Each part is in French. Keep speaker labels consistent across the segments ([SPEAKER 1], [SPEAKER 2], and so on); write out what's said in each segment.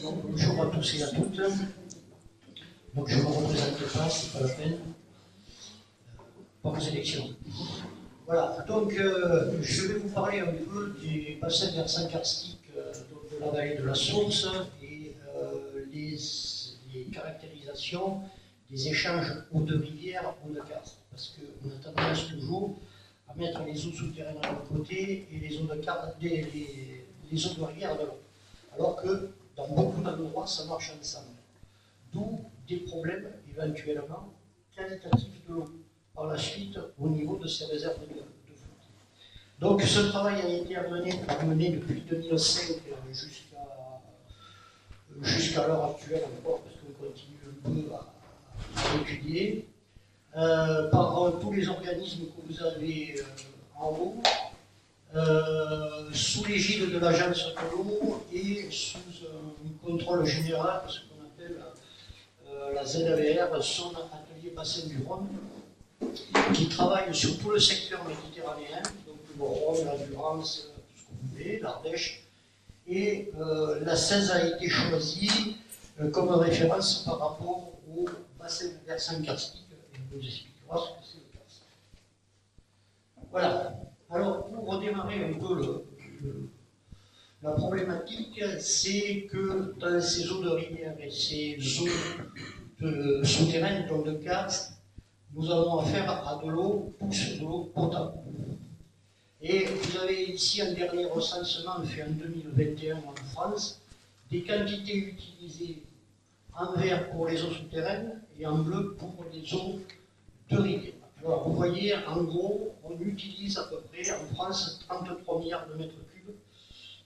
[SPEAKER 1] Donc, bonjour à tous et à toutes. Donc, je ne me représente pas, c'est pas la peine. Bonnes élections. Voilà, donc je vais vous parler un peu des bassins versants karstiques de la vallée de la Source et les caractérisations des échanges eau de rivière, eau de karst. Parce qu'on a tendance toujours à mettre les eaux souterraines d'un côté et les eaux de rivière de l'autre. Alors que dans beaucoup d'endroits, ça marche ensemble. D'où des problèmes éventuellement qualitatifs de l'eau par la suite au niveau de ces réserves de flotte. Donc ce travail a été amené depuis 2005 jusqu'à l'heure actuelle encore, parce qu'on continue un peu à l'étudier, par tous les organismes que vous avez en haut, sous l'égide de l'agence de l'eau et sous un contrôle général, ce qu'on appelle la ZAVR, son atelier bassin du Rhône, qui travaille sur tout le secteur méditerranéen, donc le Rhône, la Durance, tout ce que vous voulez, l'Ardèche, et la 16 a été choisie comme référence par rapport au bassin versant karstique, et on vous expliquera ce que c'est le karst. Voilà. Alors, pour redémarrer un peu la problématique, c'est que dans ces eaux de rivière et ces eaux souterraines, donc de karst, nous avons affaire à de l'eau douce, de l'eau potable. Et vous avez ici un dernier recensement fait en 2021 en France, des quantités utilisées en vert pour les eaux souterraines et en bleu pour les eaux de rivière. Alors vous voyez, en gros, on utilise à peu près en France 33 milliards de mètres cubes,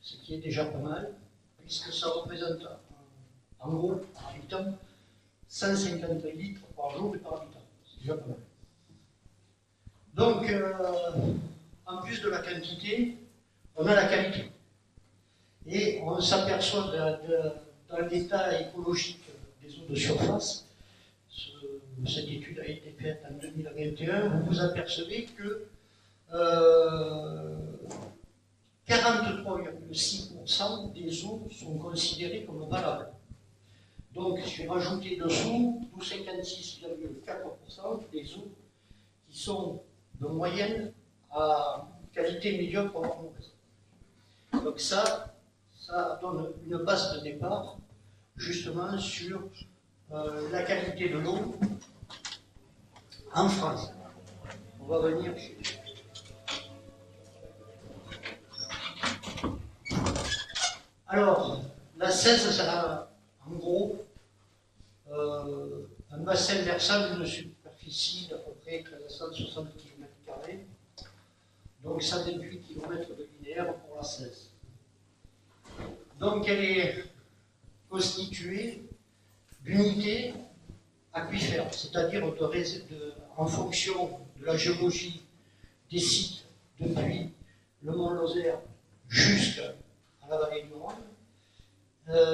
[SPEAKER 1] ce qui est déjà pas mal, puisque ça représente en gros, par habitant, 150 litres par jour et par habitant. C'est déjà pas mal. Donc, en plus de la quantité, on a la qualité. Et on s'aperçoit dans l'état écologique des eaux de surface. Cette étude a été faite en 2021, vous vous apercevez que 43,6% des eaux sont considérées comme valables. Donc, j'ai rajouté dessous tous 56,4% des eaux qui sont de moyenne à qualité médiocre voire mauvaise. Donc ça donne une base de départ justement sur la qualité de l'eau en France. On va venir chez... Alors, la 16, ça a en gros un bassin versant d'une superficie d'à peu près 160 km². Donc ça fait 8 km de linéaire pour la 16. Donc elle est constituée d'unités aquifères, c'est-à-dire en fonction de la géologie des sites depuis le mont Lozère jusqu'à la vallée du Rhône.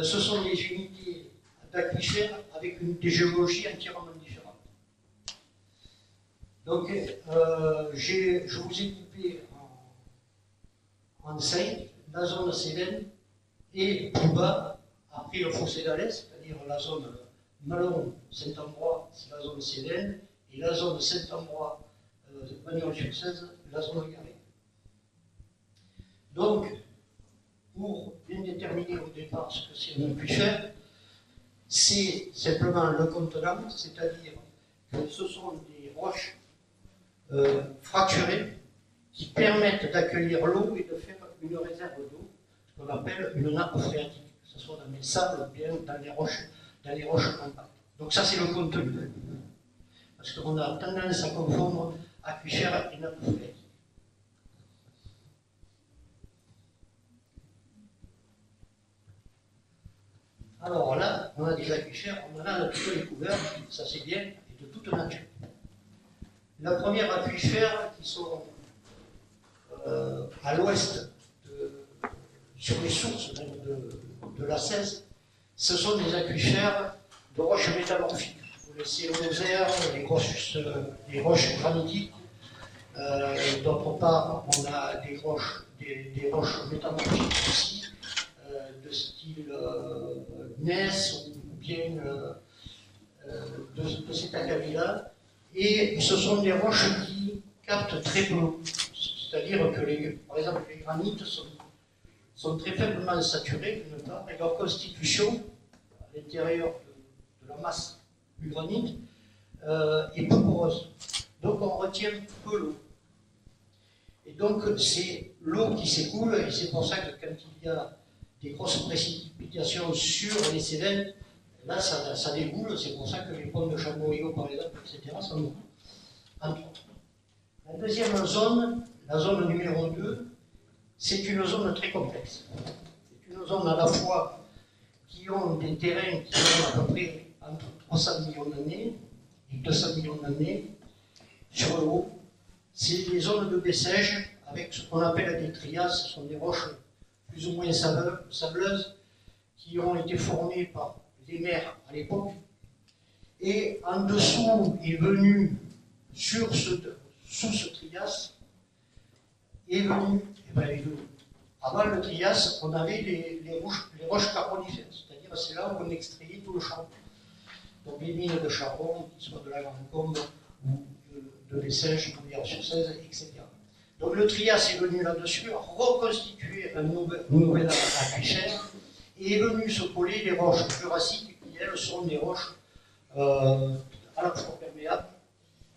[SPEAKER 1] Ce sont des unités d'aquifères avec des géologies entièrement différentes. Donc je vous ai coupé en 5 la zone Cévennes et plus bas, après le fossé d'Alès, c'est-à-dire la zone Malon-Saint-Ambrois, c'est la zone Cévennes, et la zone Saint-Ambrois-Bagnols-sur-Cèze, la zone Garenne. Donc, pour bien déterminer au départ ce que c'est un aquifère, c'est simplement le contenant, c'est-à-dire que ce sont des roches fracturées qui permettent d'accueillir l'eau et de faire une réserve d'eau, ce qu'on appelle une nappe phréatique, que ce soit dans les sables ou bien dans les roches compactes. Donc ça c'est le contenu, parce qu'on a tendance à confondre aquifère et nappe phréatique. Alors là, on a des aquifères, on en a de toutes les couleurs, ça c'est bien, et de toute nature. La première aquifère qui sont à l'ouest, sur les sources de la 16, ce sont des aquifères de roches métamorphiques. Vous laissez Lozère, les roches granitiques. D'autre part, on a des roches métamorphiques aussi, de style gneiss ou bien de cet acabit-là. Et ce sont des roches qui captent très peu l'eau. C'est-à-dire que, par exemple, les granites sont très faiblement saturés, d'une part, et leur constitution, à l'intérieur de la masse du granit, est peu poreuse. Donc on retient peu l'eau. Et donc c'est l'eau qui s'écoule, et c'est pour ça que quand il y a des grosses précipitations sur les sédiments, là ça dégoule, c'est pour ça que les ponts de Chamonix, par exemple, etc., sont beaucoup. Entre autres. La deuxième zone, la zone numéro 2, c'est une zone très complexe. C'est une zone à la fois qui ont des terrains qui ont à peu près entre 300 millions d'années et 200 millions d'années sur le haut. C'est des zones de baissège avec ce qu'on appelle des trias. Ce sont des roches plus ou moins sableuses qui ont été formées par les mers à l'époque. Et en dessous est venu, sous ce trias, avant le Trias, on avait les roches carbonifères, c'est-à-dire c'est là où on extrayait tout le charbon. Donc les mines de charbon, qu'ils soient de la Grande Combe ou de l'Essège, de Villiers-sur-Cèze, etc. Donc le Trias est venu là-dessus reconstituer un nouvel aquifère et est venu se coller les roches jurassiques qui, elles, sont des roches à la fois perméables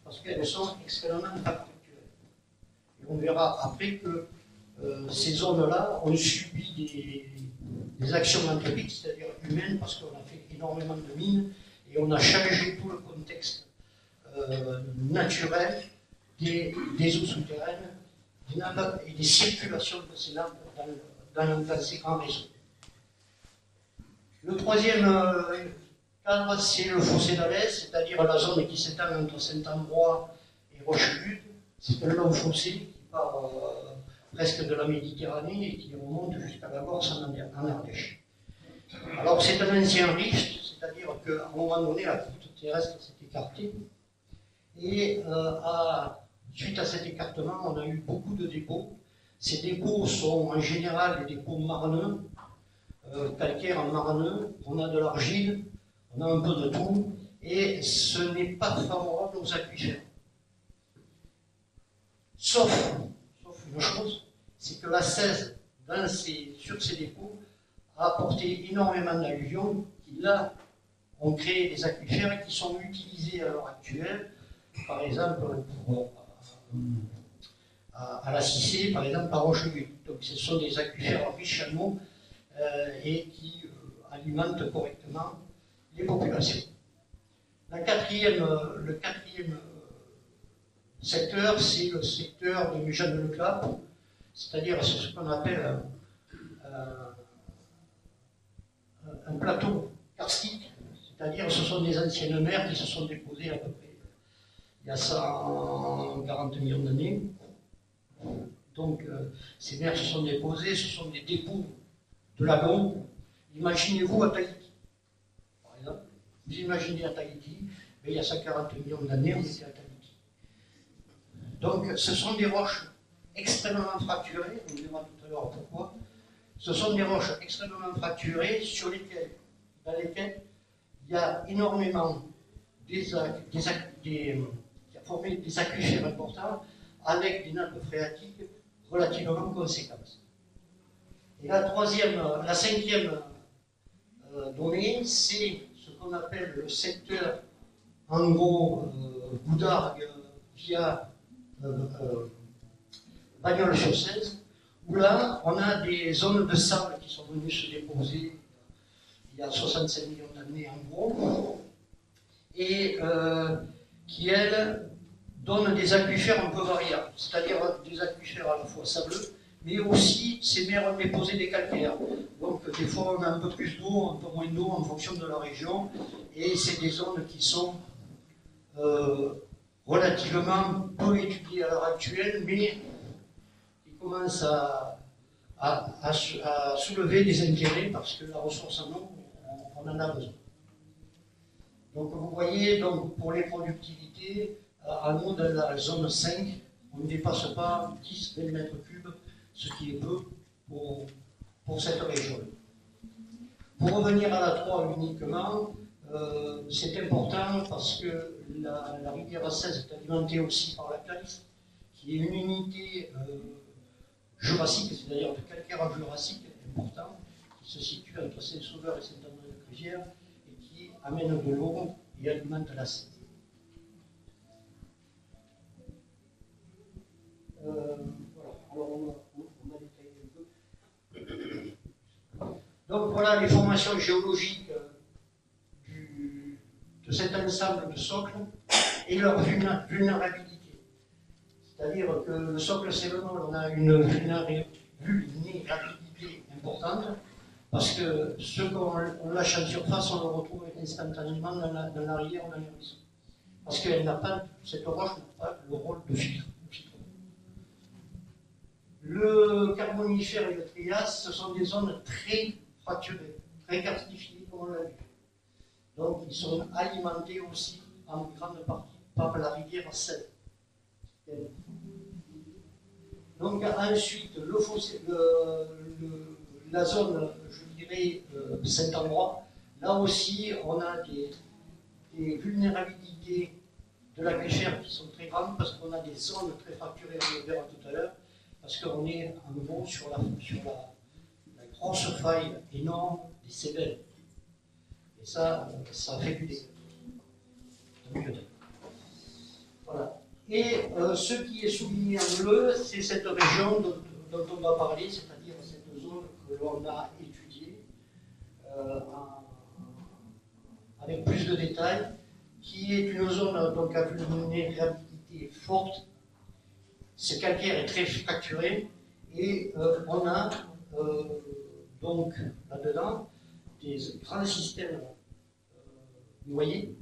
[SPEAKER 1] parce qu'elles sont extrêmement factuelles. On verra après que ces zones-là ont subi des actions anthropiques, c'est-à-dire humaines, parce qu'on a fait énormément de mines et on a changé tout le contexte naturel des eaux souterraines, des nappes et des circulations de ces nappes dans ces grands réseaux. Le troisième cadre, c'est le fossé d'Alès, c'est-à-dire la zone qui s'étend entre Saint-Ambrois et Rochefute. C'est un long fossé qui part presque de la Méditerranée et qui remonte jusqu'à la Corse en Ardèche. Alors c'est un ancien rift, c'est-à-dire qu'à un moment donné, la croûte terrestre s'est écartée. Et suite à cet écartement, on a eu beaucoup de dépôts. Ces dépôts sont en général des dépôts marneux, calcaires marneux. On a de l'argile, on a un peu de tout, et ce n'est pas favorable aux aquifères. Sauf une chose, c'est que la Cèze, sur ces dépôts, a apporté énormément d'alluvions qui, là, ont créé des aquifères qui sont utilisés à l'heure actuelle, par exemple, à la Cissé, par exemple, à Rochefute. Donc ce sont des aquifères riches en eau et qui alimentent correctement les populations. Le quatrième secteur, c'est le secteur de Jeanne-le-Clap, c'est-à-dire ce qu'on appelle un plateau karstique, c'est-à-dire ce sont des anciennes mers qui se sont déposées à peu près il y a 140 millions d'années. Donc ces mers se sont déposées, ce sont des dépôts de lagons. Imaginez-vous à Tahiti, par exemple. Vous imaginez à Tahiti, mais il y a 140 millions d'années, on était à Tahiti. Donc ce sont des roches extrêmement fracturées, on verra tout à l'heure pourquoi. Ce sont des roches extrêmement fracturées dans lesquelles il y a énormément qui a formé des aquifères importants avec des nappes phréatiques relativement conséquentes. Et la cinquième donnée, c'est ce qu'on appelle le secteur, en gros, Goudargue via Bagnols-sur-Cèze, où là, on a des zones de sable qui sont venues se déposer il y a 65 millions d'années en gros, et qui, elles, donnent des aquifères un peu variables, c'est-à-dire des aquifères à la fois sableux, mais aussi ces mers ont déposé des calcaires. Donc des fois on a un peu plus d'eau, un peu moins d'eau en fonction de la région, et c'est des zones qui sont relativement peu étudiées à l'heure actuelle, mais qui commencent à soulever des intérêts parce que la ressource en eau, on en a besoin. Donc vous voyez, donc, pour les productivités, en eau dans la zone 5, on ne dépasse pas 10-20 mètres cubes, ce qui est peu pour cette région. Pour revenir à la 3 uniquement, c'est important parce que la rivière 16 est alimentée aussi par la Claise, qui est une unité jurassique, c'est-à-dire de calcaire jurassique important, qui se situe entre Saint-Sauveur et Saint-André-de-Cruzière et qui amène de l'eau et alimente la Seine. Voilà, alors on a détaillé un peu. Donc voilà les formations géologiques de cet ensemble de socles et leur vulnérabilité. C'est-à-dire que le socle sélénol, on a une vulnérabilité importante parce que ce qu'on lâche en surface, on le retrouve instantanément dans la rivière ou dans les ruisseaux. Parce qu'elle n'a pas, cette roche n'a pas le rôle de filtre. Le Carbonifère et le Trias, ce sont des zones très fracturées, très carstifiées, comme on l'a vu. Donc, ils sont alimentés aussi en grande partie par la rivière Seine. Donc, ensuite, la zone, je dirais, Saint-Ambrois, là aussi, on a des vulnérabilités de l'aquifère qui sont très grandes parce qu'on a des zones très fracturées, on le verra tout à l'heure, parce qu'on est en gros sur la grosse faille énorme des Cébelles. Et ça fait du dégât. Voilà. Et ce qui est souligné en bleu, c'est cette région dont on va parler, c'est-à-dire cette zone que l'on a étudiée avec plus de détails, qui est une zone donc à vulnérabilité forte. Ce calcaire est très fracturé et on a donc là-dedans des grands systèmes noyés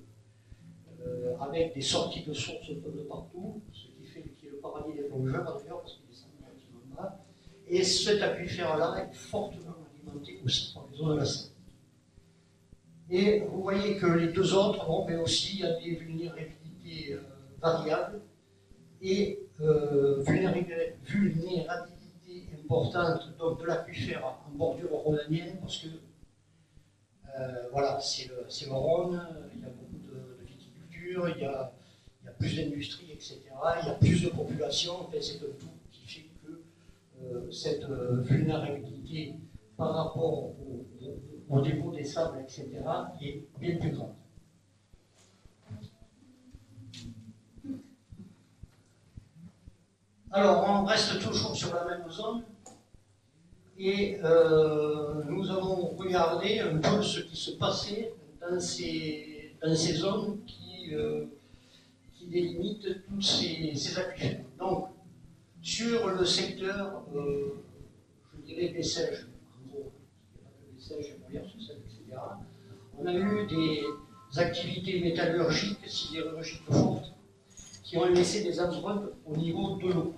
[SPEAKER 1] avec des sorties de sources un peu de partout, ce qui fait qu'il y a le paradis des plongeurs d'ailleurs parce qu'il descend relativement bas. Et cet aquifère-là est fortement alimenté aussi par les eaux de la Seine. Et vous voyez que les deux autres, bon, mais aussi il y a des vulnérabilités variables et vulnérabilité importante donc, de l'aquifère en bordure rhônienne parce que voilà, c'est le Rhône, il y a beaucoup de viticulture, il y a plus d'industrie, etc. Il y a plus de population, enfin, c'est un tout qui fait que cette vulnérabilité par rapport au dépôt des sables, etc., est bien plus grande. Alors, on reste toujours sur la même zone et nous avons regardé un peu ce qui se passait dans ces zones qui délimitent tous ces aquifères. Donc, sur le secteur, je dirais des Seiches, en gros, il n'y a pas que des Seiches, etc., on a eu des activités métallurgiques, sidérurgiques fortes, qui ont laissé des empreintes au niveau de l'eau.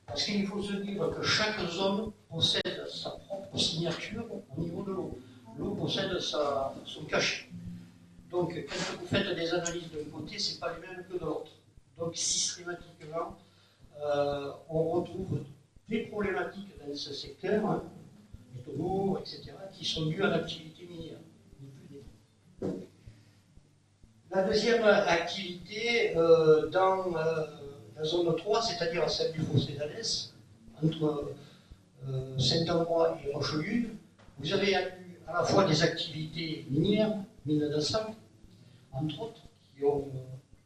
[SPEAKER 1] Parce qu'il faut se dire que chaque zone possède sa propre signature au niveau de l'eau. L'eau possède son cachet. Donc, quand vous faites des analyses d'un côté, ce n'est pas les mêmes que de l'autre. Donc, systématiquement, on retrouve des problématiques dans ce secteur, hein, métaux, etc., qui sont dues à l'activité minière. La deuxième activité dans la zone 3, c'est-à-dire celle du fossé d'Alès, entre Saint-Ambrois et Rochelieu, vous avez eu à la fois des activités minières, mines de sable, entre autres, qui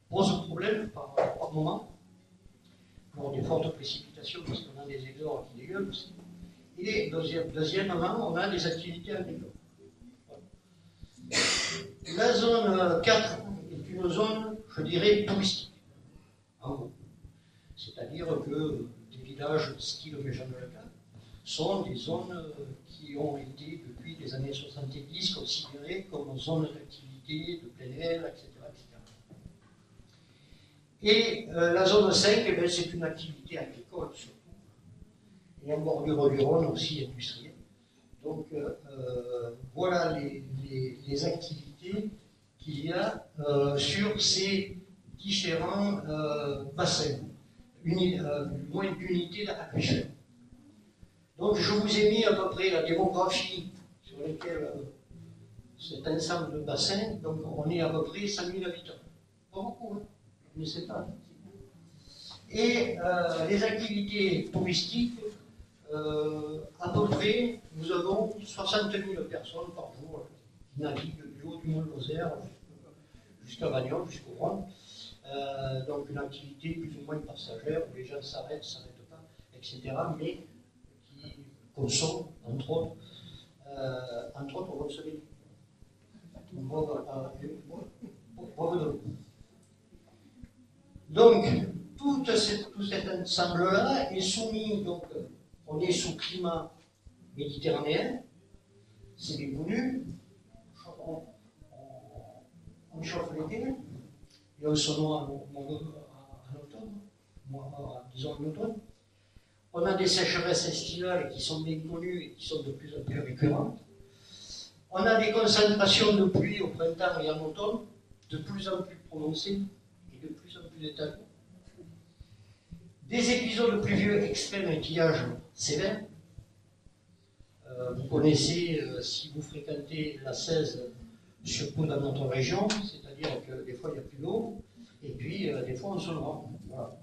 [SPEAKER 1] posent problème par moment, pour des fortes précipitations, parce qu'on a des exores qui dégueulent aussi. Et deuxièmement, on a des activités agricoles. La zone 4 est une zone, je dirais, touristique, en gros. C'est-à-dire que des villages style Méjean-de-la-Canne sont des zones qui ont été, depuis les années 70, considérées comme zones d'activité, de plein air, etc. Et la zone 5, eh c'est une activité agricole surtout, et en bordure du Rhône aussi industrielle. Donc voilà les activités qu'il y a sur ces différents bassins, moins d'unités d'aquifères. Donc je vous ai mis à peu près la démographie sur laquelle cet ensemble de bassins, donc on est à peu près 100 000 habitants. Pas beaucoup, hein, mais c'est pas. Et les activités touristiques, à peu près, nous avons 60 000 personnes par jour qui naviguent du haut du Mont Lozère jusqu'à Bagnols, jusqu'au Rhône. Donc une activité plus ou moins passagère où les gens s'arrêtent, s'arrêtent pas, etc. Mais qui consomment, entre autres, on va se les donc, tout cet ensemble-là est soumis, donc, on est sous climat méditerranéen, c'est bien connu, on chauffe l'été, et on se noie en automne, disons en automne. On a des sécheresses estivales qui sont bien connues et qui sont de plus en plus récurrentes. On a des concentrations de pluie au printemps et en automne, de plus en plus prononcées et de plus en plus étalées. Des épisodes pluvieux extrêmes et pillages sévères. Vous connaissez, si vous fréquentez la 16, surtout dans notre région, c'est-à-dire que des fois il n'y a plus d'eau, et puis des fois on se noie. Voilà.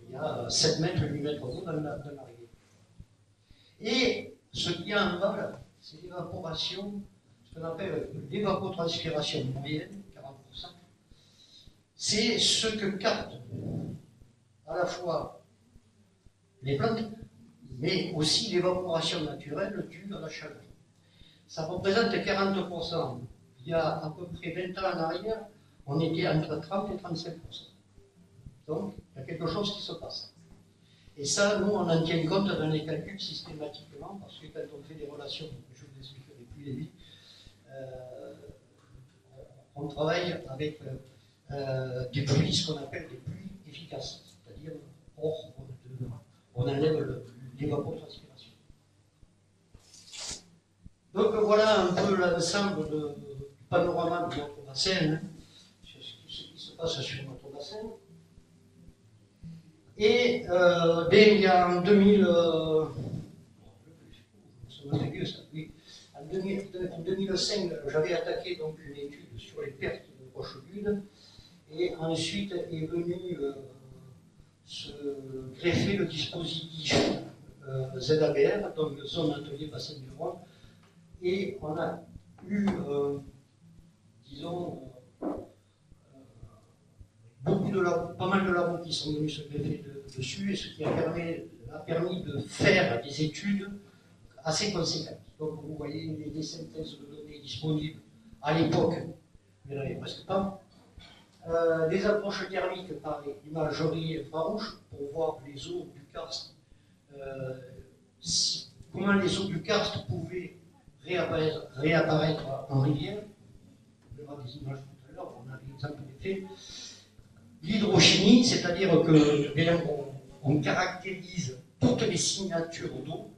[SPEAKER 1] Il y a 7 mètres, 8 mètres d'eau dans la rivière. Et ce qu'il y a en bas, c'est l'évaporation, ce qu'on appelle l'évapotranspiration moyenne, 40%. C'est ce que captent à la fois les plantes, mais aussi l'évaporation naturelle due à la chaleur. Ça représente 40%. Il y a à peu près 20 ans en arrière, on était entre 30 et 35%. Donc, il y a quelque chose qui se passe. Et ça, nous, on en tient compte dans les calculs systématiquement, parce que quand on fait des relations, je vous expliquerai plus les vies, on travaille avec des pluies, ce qu'on appelle des pluies efficaces, c'est-à-dire on enlève l'évapotranspiration. Donc voilà un peu l'ensemble du panorama de notre bassin, sur ce qui se passe sur notre bassin. Et il y a en 2000, en 2005, j'avais attaqué donc une étude sur les pertes de roches budes, et ensuite est venu se greffer le dispositif ZABR, donc zone atelier bassin du Rhône, et on a eu, disons, pas mal de labos qui sont venus se greffer dessus, et ce qui a permis de faire des études assez conséquentes. Donc vous voyez les synthèses de données disponibles à l'époque, il n'y en avait presque pas. Des approches thermiques par imagerie infrarouge pour voir les eaux du karst, comment les eaux du karst pouvaient réapparaître en rivière. On verra des images tout à l'heure, on a l'exemple des faits. L'hydrochimie, c'est-à-dire que on caractérise toutes les signatures d'eau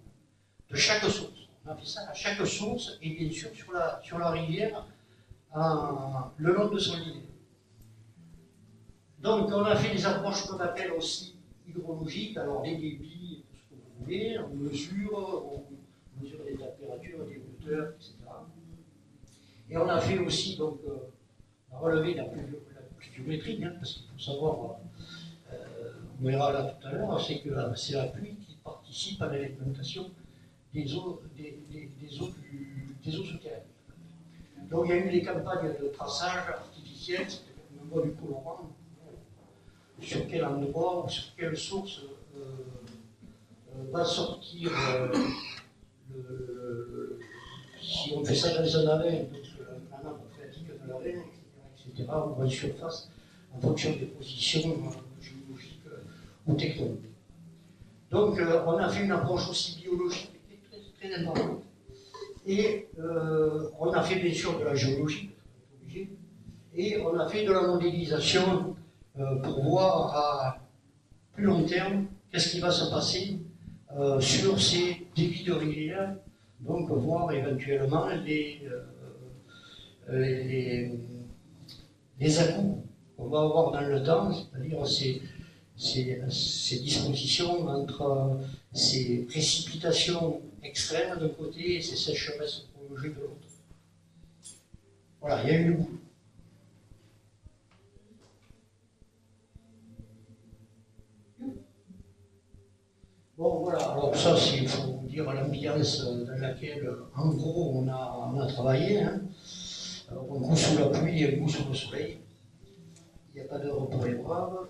[SPEAKER 1] de chaque source. On a fait ça à chaque source et bien sûr sur la rivière le long de son lit. Donc on a fait des approches qu'on appelle aussi hydrologiques, alors des débits, tout ce que vous voulez, on mesure les températures, des hauteurs, etc. Et on a fait aussi donc relevé la pluviométrie, parce qu'il faut savoir, on verra là tout à l'heure, c'est que c'est la pluie qui participe à l'alimentation des eaux souterraines. Donc il y a eu des campagnes de traçage artificiel, c'est-à-dire qu'on voit du colorant, sur quel endroit ou sur quelle source va sortir si on fait ça dans un aven, donc la nappe phréatique de l'aven, etc., ou en surface, en fonction des positions géologiques ou tectoniques. Donc on a fait une approche aussi biologique très importante. Et on a fait bien sûr de la géologie, et on a fait de la modélisation pour voir à plus long terme qu'est-ce qui va se passer sur ces débits de rivière, donc voir éventuellement les à-coups qu'on va avoir dans le temps, c'est-à-dire ces dispositions entre ces précipitations extrêmes d'un côté et ces sécheresses prolongées de l'autre. Voilà, il y a eu le bout. Bon, voilà, alors ça, c'est, il faut dire, l'ambiance dans laquelle, en gros, on a travaillé. Hein. Alors, un coup sous la pluie et un coup sous le soleil. Il n'y a pas d'heure pour les braves.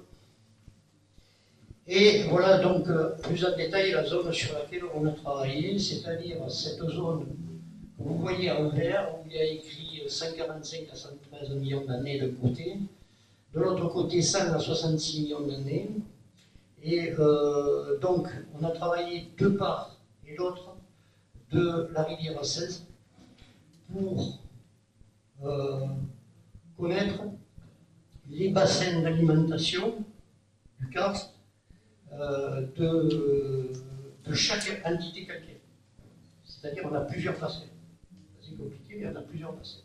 [SPEAKER 1] Et voilà donc plus en détail la zone sur laquelle on a travaillé, c'est-à-dire cette zone que vous voyez en vert, où il y a écrit 145 à 113 millions d'années d'un côté, de l'autre côté 100 à 66 millions d'années. Et donc on a travaillé de part et d'autre de la rivière 16 pour connaître les bassins d'alimentation du karst de chaque entité calcaire. C'est-à-dire qu'on a plusieurs facettes. C'est compliqué, mais on a plusieurs facettes.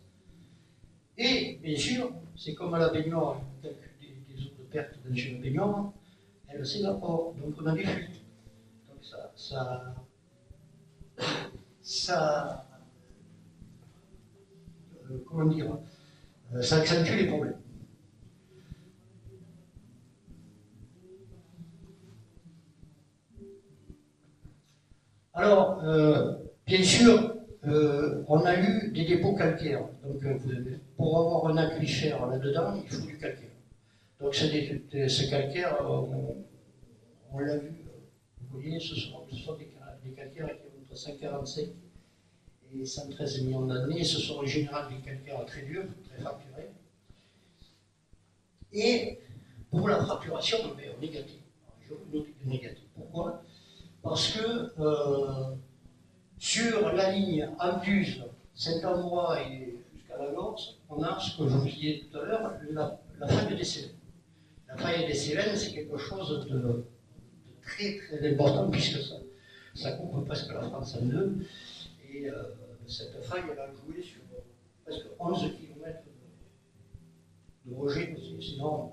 [SPEAKER 1] Et bien sûr, c'est comme à la baignoire, le calcul des eaux de perte dans une baignoire, elle s'évapore, donc on a des fuites. Donc comment dire, ça accentue les problèmes. Alors, bien sûr, on a eu des dépôts calcaires. Donc, pour avoir un aquifère là-dedans, il faut du calcaire. Donc, ce calcaire, on l'a vu, vous voyez, ce sont des calcaires qui ont entre 145 et 113 millions d'années. Ce sont en général des calcaires très durs, très fracturés. Et pour la fracturation, on est négatif. Je vous note négatif. Pourquoi ? Parce que sur la ligne Antuse, Saint-Ambrois et jusqu'à la Gorse, on a ce que je vous disais tout à l'heure, la faille des Cévennes. La faille des Cévennes, c'est quelque chose de très très important puisque ça coupe presque la France en deux. Et cette faille, elle a joué sur presque 11 km de rejet, c'est énorme.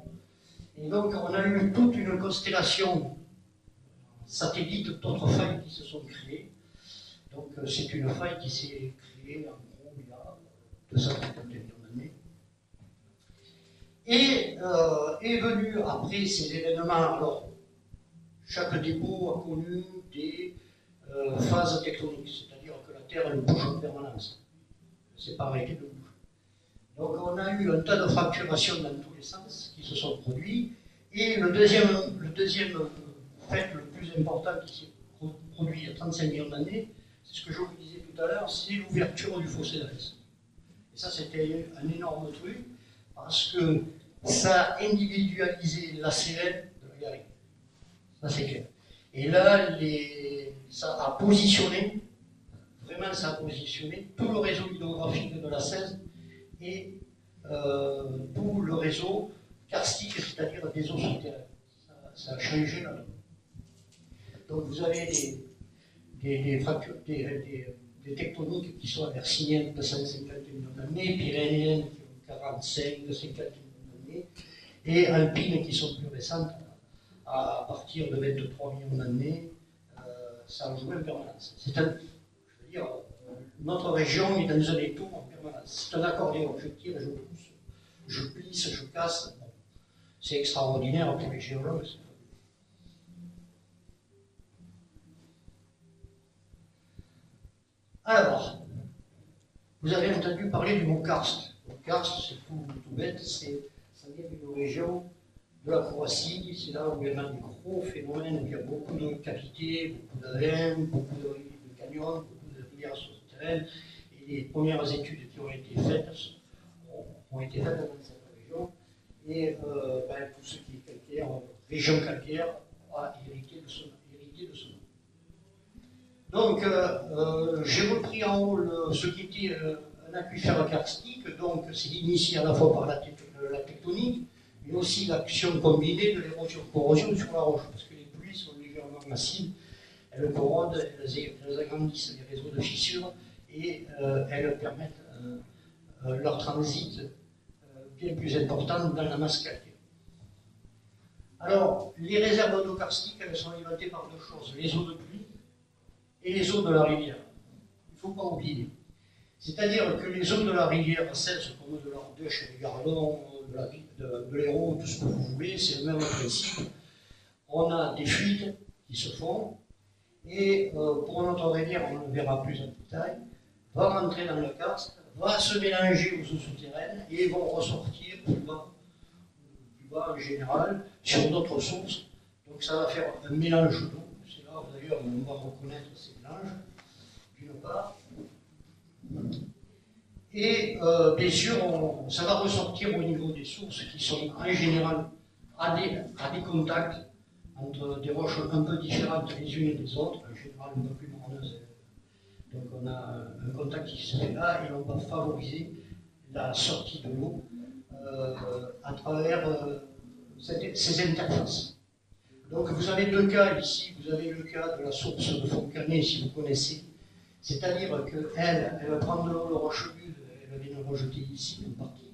[SPEAKER 1] Et donc, on a eu toute une constellation satellites d'autres failles qui se sont créées. Donc c'est une faille qui s'est créée en gros il y a 250 millions d'années. Et est venu après ces événements, alors chaque dépôt a connu des phases tectoniques, c'est-à-dire que la Terre elle bouge en permanence. C'est pas arrêté de bouger. Donc on a eu un tas de fracturations dans tous les sens qui se sont produits. Et le deuxième fait le plus important qui s'est produit il y a 35 millions d'années, c'est ce que je vous disais tout à l'heure, c'est l'ouverture du fossé d'Arès. Et ça, c'était un énorme truc, parce que ça a individualisé la sérène de la garrigue. Ça, c'est clair. Et là, ça a positionné, vraiment ça a positionné tout le réseau hydrographique de la 16 et tout le réseau karstique, c'est-à-dire des eaux souterraines. Ça a changé là. Donc vous avez des tectoniques qui sont hercyniennes de 150 millions d'années, pyrénéennes qui ont 45, 50 millions d'années, et alpines qui sont plus récentes à partir de 23 millions d'années. Ça a joué en permanence. Je veux dire, notre région est dans un étau en permanence. C'est un accordéon, je tire, je pousse, je plisse, je casse. Bon. C'est extraordinaire pour les géologues. Alors, vous avez entendu parler du mot karst. Le karst, c'est tout bête, ça vient d'une région de la Croatie, c'est là où il y a des gros phénomènes, où il y a beaucoup de cavités, beaucoup d'avens, beaucoup de canyons, beaucoup de rivières souterraines. Et les premières études qui ont été faites ont été faites dans cette région. Et tout ce qui est calcaire, région calcaire, a hérité de ce nom. Donc, j'ai repris en haut ce qui était un aquifère karstique, donc c'est initié à la fois par la tectonique, mais aussi l'action combinée de l'érosion-corrosion sur la roche, parce que les pluies sont légèrement massives, elles corrodent, elles agrandissent les réseaux de fissures et elles permettent leur transit bien plus important dans la masse calcaire. Alors, les réserves d'eau karstique, elles sont alimentées par deux choses, les eaux de pluie et les eaux de la rivière. Il ne faut pas oublier. C'est-à-dire que les eaux de la rivière cessent comme de l'Ardèche, des Gardons, de l'Hérault, tout ce que vous voulez, c'est le même principe. On a des fuites qui se font, et pour notre rivière, on le verra plus en détail, va rentrer dans le karst, va se mélanger aux eaux souterraines et vont ressortir plus bas en général sur d'autres sources. Donc ça va faire un mélange d'eau. C'est là d'ailleurs on va reconnaître ces mélanges, d'une part. Et bien sûr, ça va ressortir au niveau des sources qui sont en général à des contacts entre des roches un peu différentes les unes des autres, en général un peu plus morneuses. Donc on a un contact qui se fait là et on va favoriser la sortie de l'eau à travers ces interfaces. Donc vous avez deux cas ici, vous avez le cas de la source de Foncanet, si vous connaissez, c'est-à-dire qu'elle va prendre de l'eau de Rocheville, elle vient le rejeter ici en partie.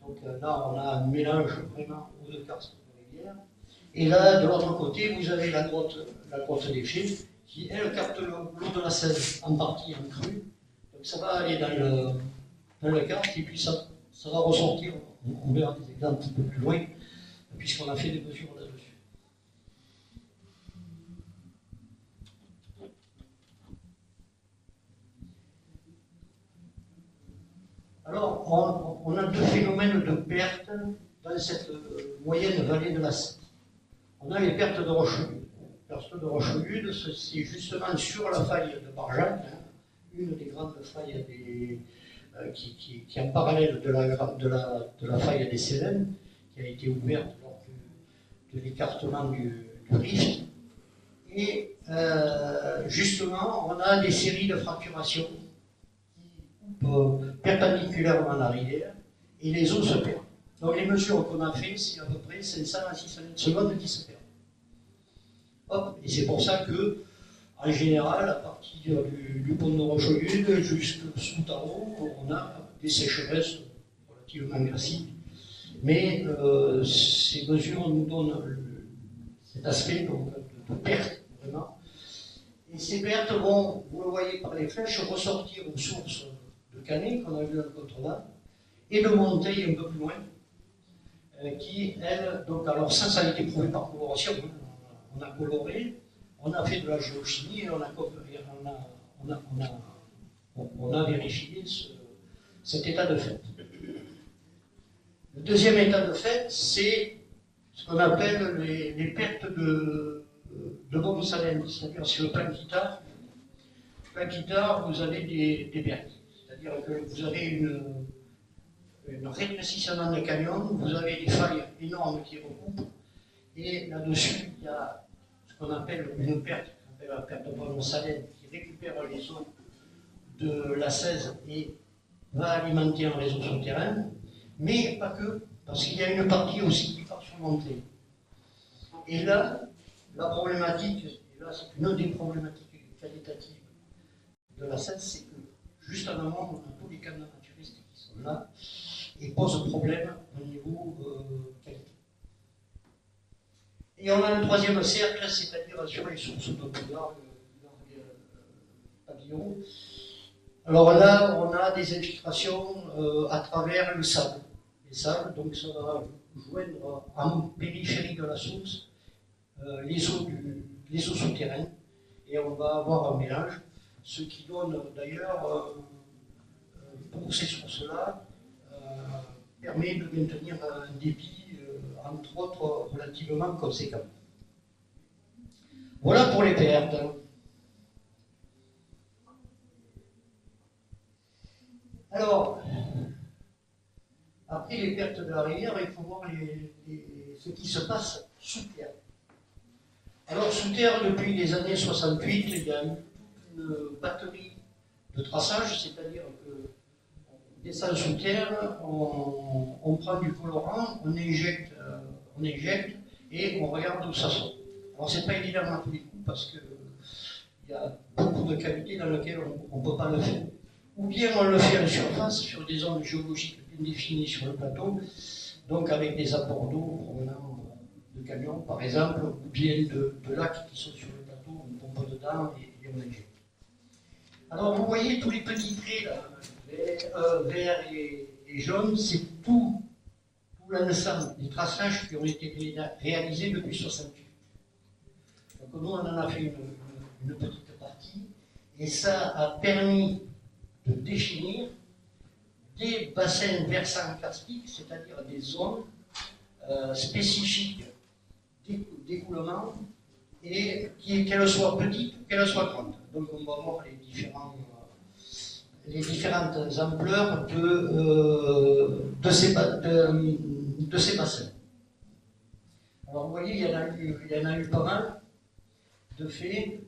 [SPEAKER 1] Donc là on a un mélange vraiment eau de karst de rivière. Et là de l'autre côté vous avez la grotte des Fées, qui elle capte l'eau de la Seine en partie en crue. Donc ça va aller dans le karst et puis ça va ressortir, on verra des exemples un peu plus loin, puisqu'on a fait des mesures là-dessus. Alors, on a deux phénomènes de perte dans cette moyenne vallée de la Seine. On a les pertes de Rocheville. Les pertes de Rocheville, c'est justement sur la faille de Barjac, une des grandes failles qui est en parallèle de la faille des Cévennes, qui a été ouverte lors de l'écartement du rift. Et justement, on a des séries de fracturations qui coupent perpendiculairement la rivière et les eaux se perdent. Donc les mesures qu'on a fait, c'est à peu près 500 à 600 secondes qui se perdent. Hop, et c'est pour ça que, en général, à partir du pont de Rocheville jusqu'au Tarot, on a des sécheresses relativement classiques. Mais ces mesures nous donnent cet aspect donc, de perte, vraiment. Et ces pertes vont, vous le voyez par les flèches, ressortir aux sources de Canet, qu'on a vu dans le contrebas, et de Monteil un peu plus loin, qui, elle, donc, alors ça a été prouvé par coloration. On a coloré, on a fait de la géochimie et on a vérifié cet état de fait. Le deuxième état de fait, c'est ce qu'on appelle les pertes de bombe salène, c'est-à-dire sur le plan Quittard, vous avez des pertes. C'est-à-dire que vous avez une rétrécissement de canyon, vous avez des failles énormes qui recoupent, et là-dessus, il y a ce qu'on appelle une perte, la perte de bombe salène, qui récupère les eaux de la 16 et va alimenter un réseau souterrain, mais pas que, parce qu'il y a une partie aussi qui part sur montée. Et là, la problématique, et là c'est une des problématiques qualitatives de la 16, c'est que juste en amont, on a tous les canaux naturistes qui sont là et posent problème au niveau qualité. Et on a un troisième cercle, c'est-à-dire sur les sources de pavillon. Alors là, on a des infiltrations à travers le sable. Les sables, donc ça va joindre en périphérie de la source les eaux souterraines, et on va avoir un mélange, ce qui donne d'ailleurs, pour ces sources-là, permet de maintenir un débit, entre autres, relativement conséquent. Voilà pour les pertes. Alors, après les pertes de la rivière, il faut voir ce qui se passe sous terre. Alors, sous terre, depuis les années 68, il y a eu une batterie de traçage, c'est-à-dire qu'on descend sous terre, on prend du colorant, on injecte et on regarde où ça sort. Alors, c'est pas évident à tous les coups parce qu'il y a beaucoup de cavités dans lesquelles on ne peut pas le faire. Ou bien on le fait en surface, sur des zones géologiques bien définies sur le plateau, donc avec des apports d'eau provenant de camions, par exemple, ou bien de lacs qui sont sur le plateau, on pompe dedans et on injecte. Alors vous voyez tous les petits traits là, vert et jaune, c'est tout l'ensemble des traçages qui ont été réalisés depuis 1968. Donc nous on en a fait une petite partie et ça a permis de définir des bassins versants karstiques, c'est-à-dire des zones spécifiques d'écoulement et qu'elles soient petites ou qu'elles soient grandes. Donc on va voir les différentes ampleurs de ces bassins. Alors vous voyez, il y en a eu pas mal de faits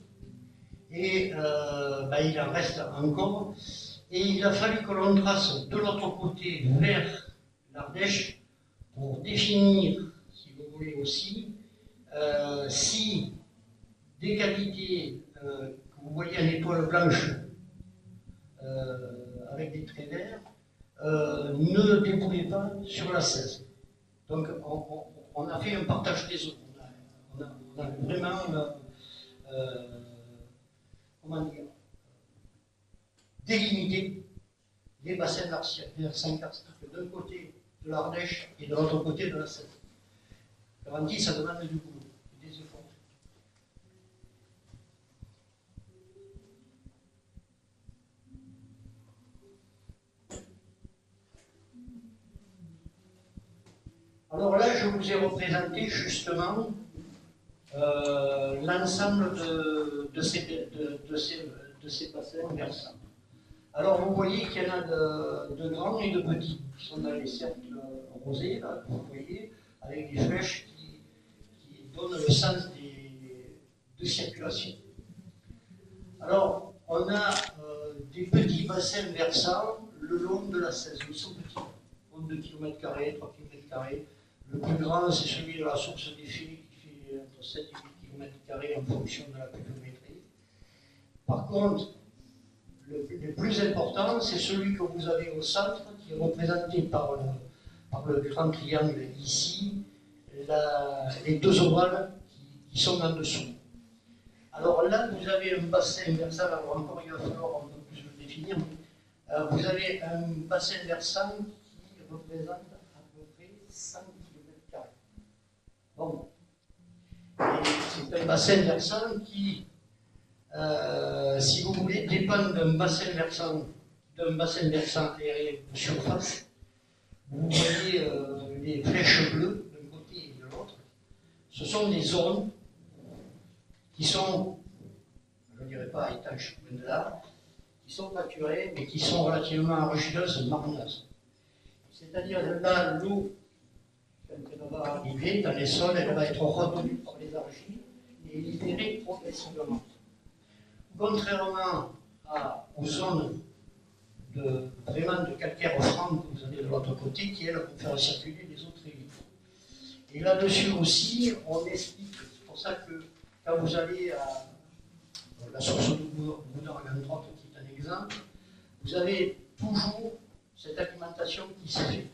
[SPEAKER 1] et il en reste encore. Et il a fallu que l'on trace de l'autre côté vers l'Ardèche pour définir, si vous voulez aussi, si des cavités que vous voyez en étoile blanche avec des traits verts ne déboulaient pas sur la 16. Donc on a fait un partage des zones. On a vraiment comment dire, délimiter les bassins versants karstiques d'un côté de l'Ardèche et de l'autre côté de la Seine. Garantie, ça demande du boulot, des efforts. Alors là, je vous ai représenté justement l'ensemble de ces bassins versants. Alors vous voyez qu'il y en a de grands et de petits, qui sont dans les cercles rosés, là, que vous voyez, avec des flèches qui donnent le sens de circulation. Alors, on a des petits bassins versants le long de la 16, ils sont petits, comme 2 km², 3 km². Le plus grand, c'est celui de la source des filets qui fait entre 7 et 8 km² en fonction de la pluviométrie. Par contre, le plus important, c'est celui que vous avez au centre, qui est représenté par le grand triangle ici, les 2 ovales qui sont en dessous. Alors là, vous avez un bassin versant, alors encore il va falloir un peu plus le définir, mais vous avez un bassin versant qui représente à peu près 100 km². Bon. C'est un bassin versant qui, si vous voulez, dépend d'un bassin versant aérien de surface. Vous voyez les flèches bleues d'un côté et de l'autre. Ce sont des zones qui sont, je ne dirais pas étanches, loin de là, qui sont naturées, mais qui sont relativement argileuses, marneuses. C'est-à-dire là, l'eau, quand elle va arriver dans les sols, elle va être retenue par les argiles et libérée progressivement. Contrairement aux zones vraiment de calcaire franc que vous avez de l'autre côté, qui elles vont faire circuler les eaux très vite. Et là-dessus aussi, on explique, c'est pour ça que quand vous allez à la source de Boudin, à droite, qui est un exemple, vous avez toujours cette alimentation qui se fait.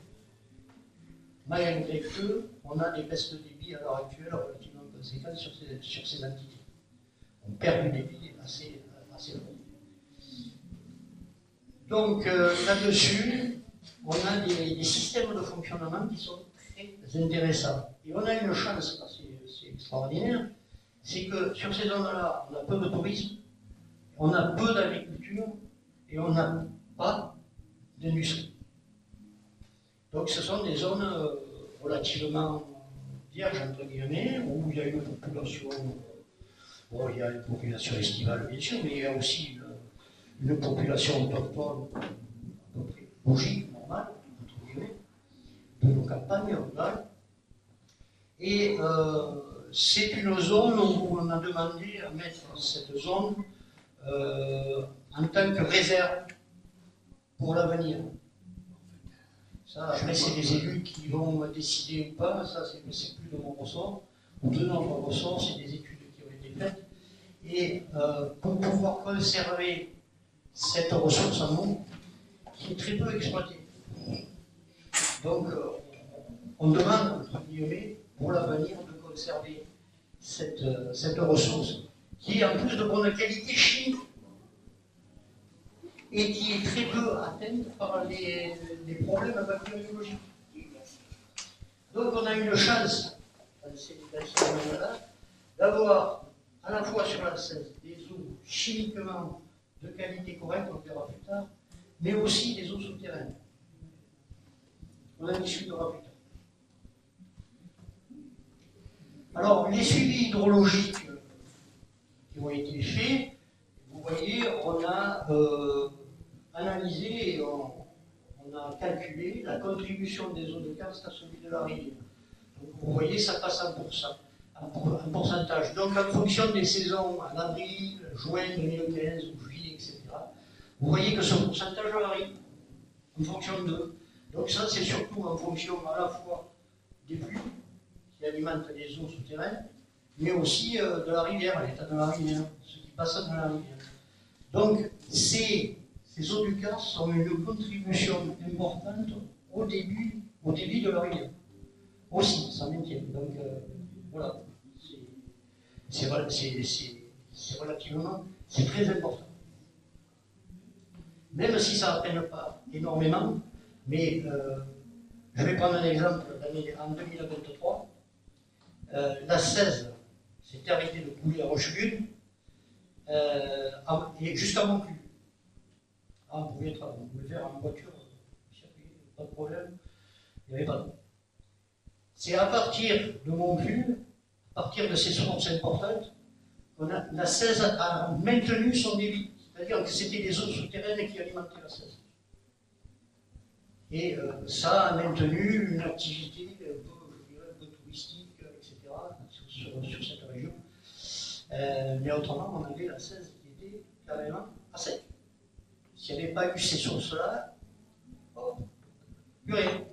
[SPEAKER 1] Malgré que, on a des baisses de débit à l'heure actuelle relativement conséquentes sur ces entités. On perd du débit assez long. Donc là-dessus, on a des systèmes de fonctionnement qui sont très intéressants. Et on a une chance, c'est extraordinaire, c'est que sur ces zones-là, on a peu de tourisme, on a peu d'agriculture et on n'a pas d'industrie. Donc ce sont des zones relativement vierges, entre guillemets, où il y a une population, bon, il y a une population estivale bien sûr, mais il y a aussi une population autochtone à peu près logique, normale, entre guillemets, de nos campagnes rurales. Et c'est une zone où on a demandé à mettre cette zone en tant que réserve pour l'avenir. Ça, après, c'est les élus qui vont décider ou pas, ça, c'est plus de mon ressort, ou de notre ressort, c'est des études qui ont été faites. Et pour pouvoir conserver cette ressource en eau, qui est très peu exploitée. Donc, on demande, entre guillemets, pour l'avenir, de conserver cette ressource, qui est en plus de bonne qualité chimique. et qui est très peu atteinte par les problèmes bactériologiques. Donc on a une chance, dans ces domaines-là, d'avoir à la fois sur la 16 des eaux chimiquement de qualité correcte, on le verra plus tard, mais aussi des eaux souterraines. On en discutera plus tard. Alors, les suivis hydrologiques qui ont été faits, vous voyez, on a analysé et on a calculé la contribution des eaux de karst à celui de la rivière. Donc, vous voyez, ça passe en pourcentage. Donc, en fonction des saisons, en avril, juin 2015, ou juillet, etc., vous voyez que ce pourcentage varie en fonction d'eux. Donc, ça, c'est surtout en fonction à la fois des pluies qui alimentent les eaux souterraines, mais aussi de la rivière, l'état de la rivière, ce qui passe dans la rivière. Donc, ces eaux du karst ont une contribution importante au début de la rivière. Aussi, ça maintient. Donc, voilà, c'est relativement, c'est très important. Même si ça n'apprenne pas énormément, mais je vais prendre un exemple en 2023. La 16 s'était arrêtée de couler à Rocheville, et jusqu'à Montcul. On pouvait faire en voiture, pas de problème, il n'y avait pas d'eau. C'est à partir de Montcul, à partir de ces sources importantes, la 16 a maintenu son débit. C'est-à-dire que c'était les eaux souterraines qui alimentaient la 16. Et ça a maintenu une activité un peu touristique, etc., sur cette région. Mais autrement, on avait la 16 qui était carrément à sec. S'il n'y avait pas eu ces sources-là, plus rien.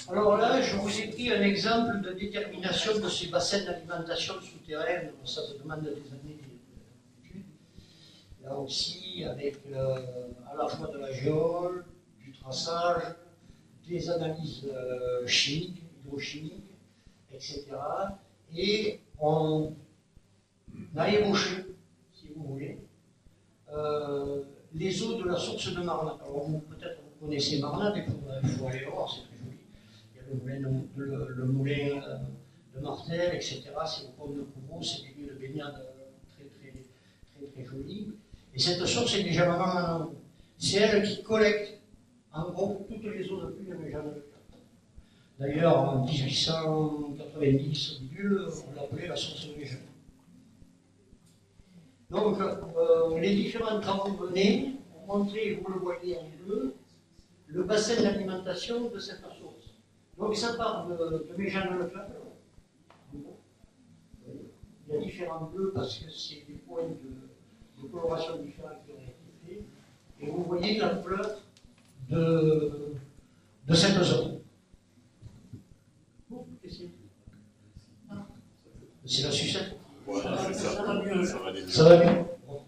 [SPEAKER 1] Alors là, je vous ai pris un exemple de détermination de ces bassins d'alimentation souterraines. Ça se demande des années d'études. Là aussi, avec à la fois de la géole, du traçage, des analyses chimiques, hydrochimiques, etc. Et on a ébauché, si vous voulez, les eaux de la source de Marna. Alors peut-être vous connaissez Marna, mais il faut aller voir, c'est très joli. Le moulin de Martel, etc. C'est au pont de Couvreau, c'est des lieux de baignade très jolis. Et cette source est déjà Maman. C'est elle qui collecte, en gros, toutes les eaux de pluie de Méjean-le-Cap. D'ailleurs, en 1890, on l'appelait la source de Méjean. Donc, les différents travaux menés ont montré, vous le voyez en bleu, le bassin d'alimentation de cette source. Donc ça part de Méjean-le-Cap. Il y a différents bleus parce que c'est des points de coloration différents qui ont été faits. Et vous voyez la couleur de cette zone. C'est la sucette.
[SPEAKER 2] Ouais, ça va mieux.
[SPEAKER 1] Ça va mieux. Bon.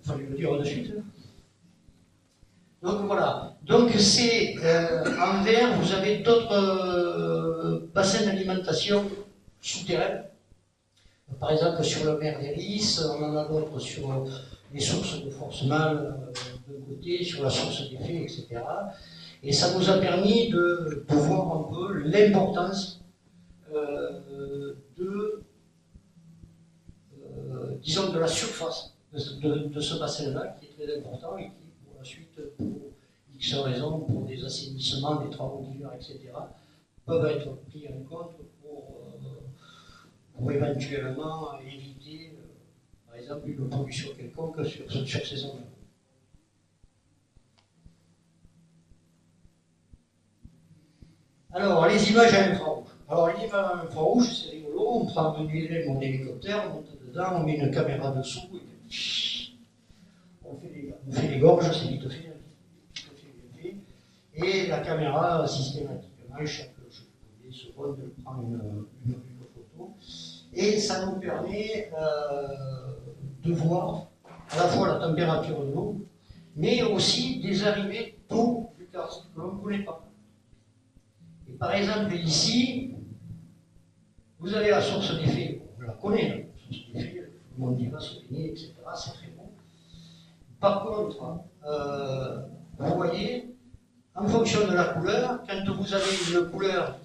[SPEAKER 1] Il fallait le dire de suite. Donc voilà. Donc c'est en vert, vous avez d'autres bassins d'alimentation souterrains. Par exemple sur le mer d'Héris, on en a d'autres sur les sources de force mâle d'un côté, sur la source d'effet, etc. Et ça nous a permis de voir un peu l'importance disons de la surface de ce bassin-là, qui est très important et qui, pour la suite, pour X raisons, pour des assainissements, des travaux divers, etc., peuvent être pris en compte pour éventuellement éviter, par exemple, une pollution quelconque sur ces zones-là. Alors, les images à infrarouge. Alors, les images à infrarouge, c'est rigolo, on prend un ULM, mon hélicoptère, on monte dedans, on met une caméra dessous, et on fait les gorges, c'est vite fait. Et la caméra, systématiquement, chaque seconde, prend une photo. Et ça nous permet de voir à la fois la température de l'eau, mais aussi des arrivées d'eau du karst que l'on ne connaît pas. Par exemple, ici, vous avez la source d'effet, on la connaît, la source d'effet, tout le monde y va se baigner, etc. C'est très bon. Par contre, vous voyez, en fonction de la couleur, quand vous avez une couleur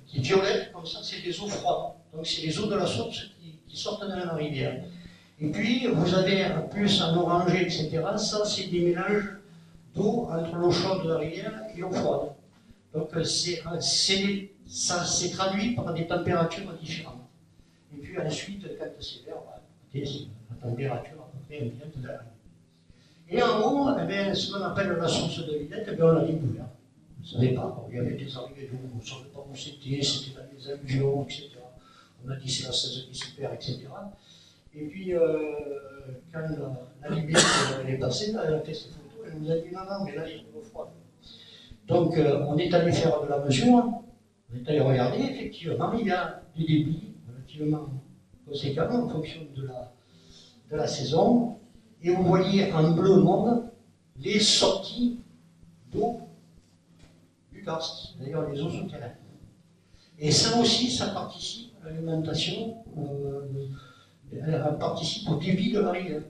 [SPEAKER 1] qui est violette, comme ça, c'est des eaux froides. Donc c'est les eaux de la source qui sortent dans la rivière. Et puis, vous avez plus en orangé, etc. Ça, c'est des mélanges d'eau entre l'eau chaude de la rivière et l'eau froide. Donc ça s'est traduit par des températures différentes. Et puis ensuite, quand c'est vert, c'est la température à peu près ambiante de la rivière. Et en haut, eh bien, ce qu'on appelle la source de Villette, eh bien, on l'a découvert. Vous ne savez pas, il y avait des arrivées d'eau, on ne savait pas où c'était dans les alluvions, etc. On a dit c'est la saison qui se perd, etc. Et puis, quand la Libye est passée, elle a fait ses photos, elle nous a dit non, non, mais là, il y a de l'eau froide. Donc, on est allé faire de la mesure, on est allé regarder, effectivement, il y a du débit relativement conséquent en fonction de la saison. Et vous voyez en bleu monde les sorties d'eau du karst, d'ailleurs les eaux souterraines. Et ça aussi, ça participe à l'alimentation, participe au débit de la rivière.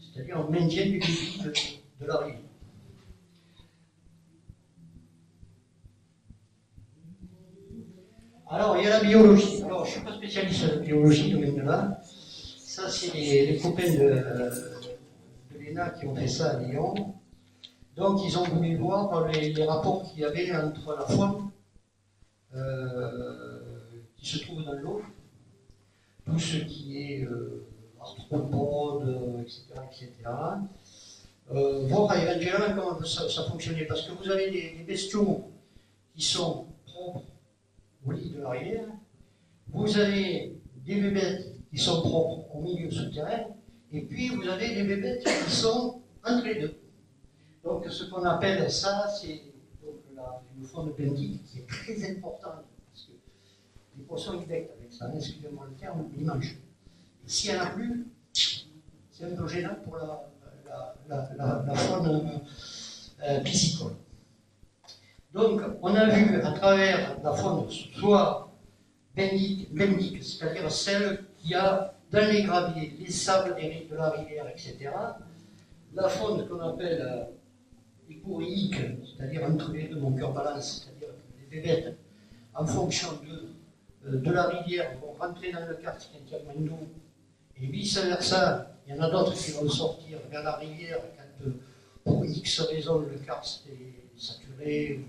[SPEAKER 1] C'est-à-dire au maintien du débit de la rivière. Alors, il y a la biologie. Alors, je ne suis pas spécialiste de la biologie, domaine de là. Ça, c'est les copains de l'ENA qui ont fait ça à Lyon. Donc, ils ont voulu voir les rapports qu'il y avait entre la faune qui se trouve dans l'eau, tout ce qui est arthropodes, etc. Voir éventuellement comment ça fonctionnait. Parce que vous avez des bestiaux qui sont propres au lit de la rivière, vous avez des bébêtes qui sont propres au milieu souterrain, et puis vous avez des bébêtes qui sont entre les deux. Donc ce qu'on appelle ça, c'est une faune benthique qui est très importante, parce que les poissons ils becquent avec ça, excusez-moi le terme, ils mangent. Et s'il n'y en a plus, c'est un peu gênant pour la faune piscicole. Donc, on a vu à travers la faune soit benthique, c'est-à-dire celle qui a dans les graviers, les sables de la rivière, etc. La faune qu'on appelle hypoïque, c'est-à-dire entre les deux, mon cœur balance, c'est-à-dire que les bébêtes, en fonction de la rivière, vont rentrer dans le karst quand il y a moins d'eau, et vice-versa, il y en a d'autres qui vont sortir vers la rivière quand, pour X raison, le karst est saturé,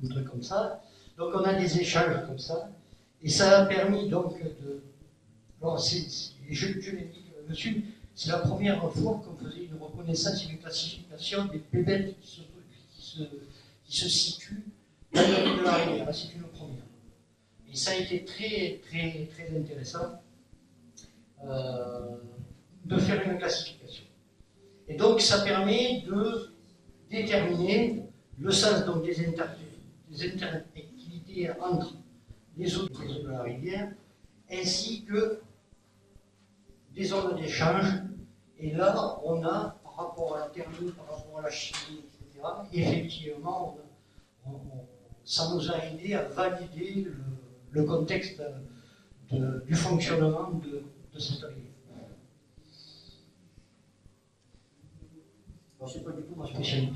[SPEAKER 1] un truc comme ça. Donc on a des échanges comme ça, et ça a permis donc de... Bon, je l'ai dit dessus, c'est la première fois qu'on faisait une reconnaissance et une classification des bébêtes qui se situent dans le milieu de la rivière. C'est une première. Et ça a été très, très, très intéressant de faire une classification. Et donc ça permet de déterminer le sens donc, des interactivités entre les eaux de la rivière, ainsi que des zones d'échange. Et là, on a, par rapport à la thermie, par rapport à la chimie, etc., effectivement, ça nous a aidé à valider le contexte du fonctionnement de cette rivière. Alors, c'est pas du tout ma spécialité.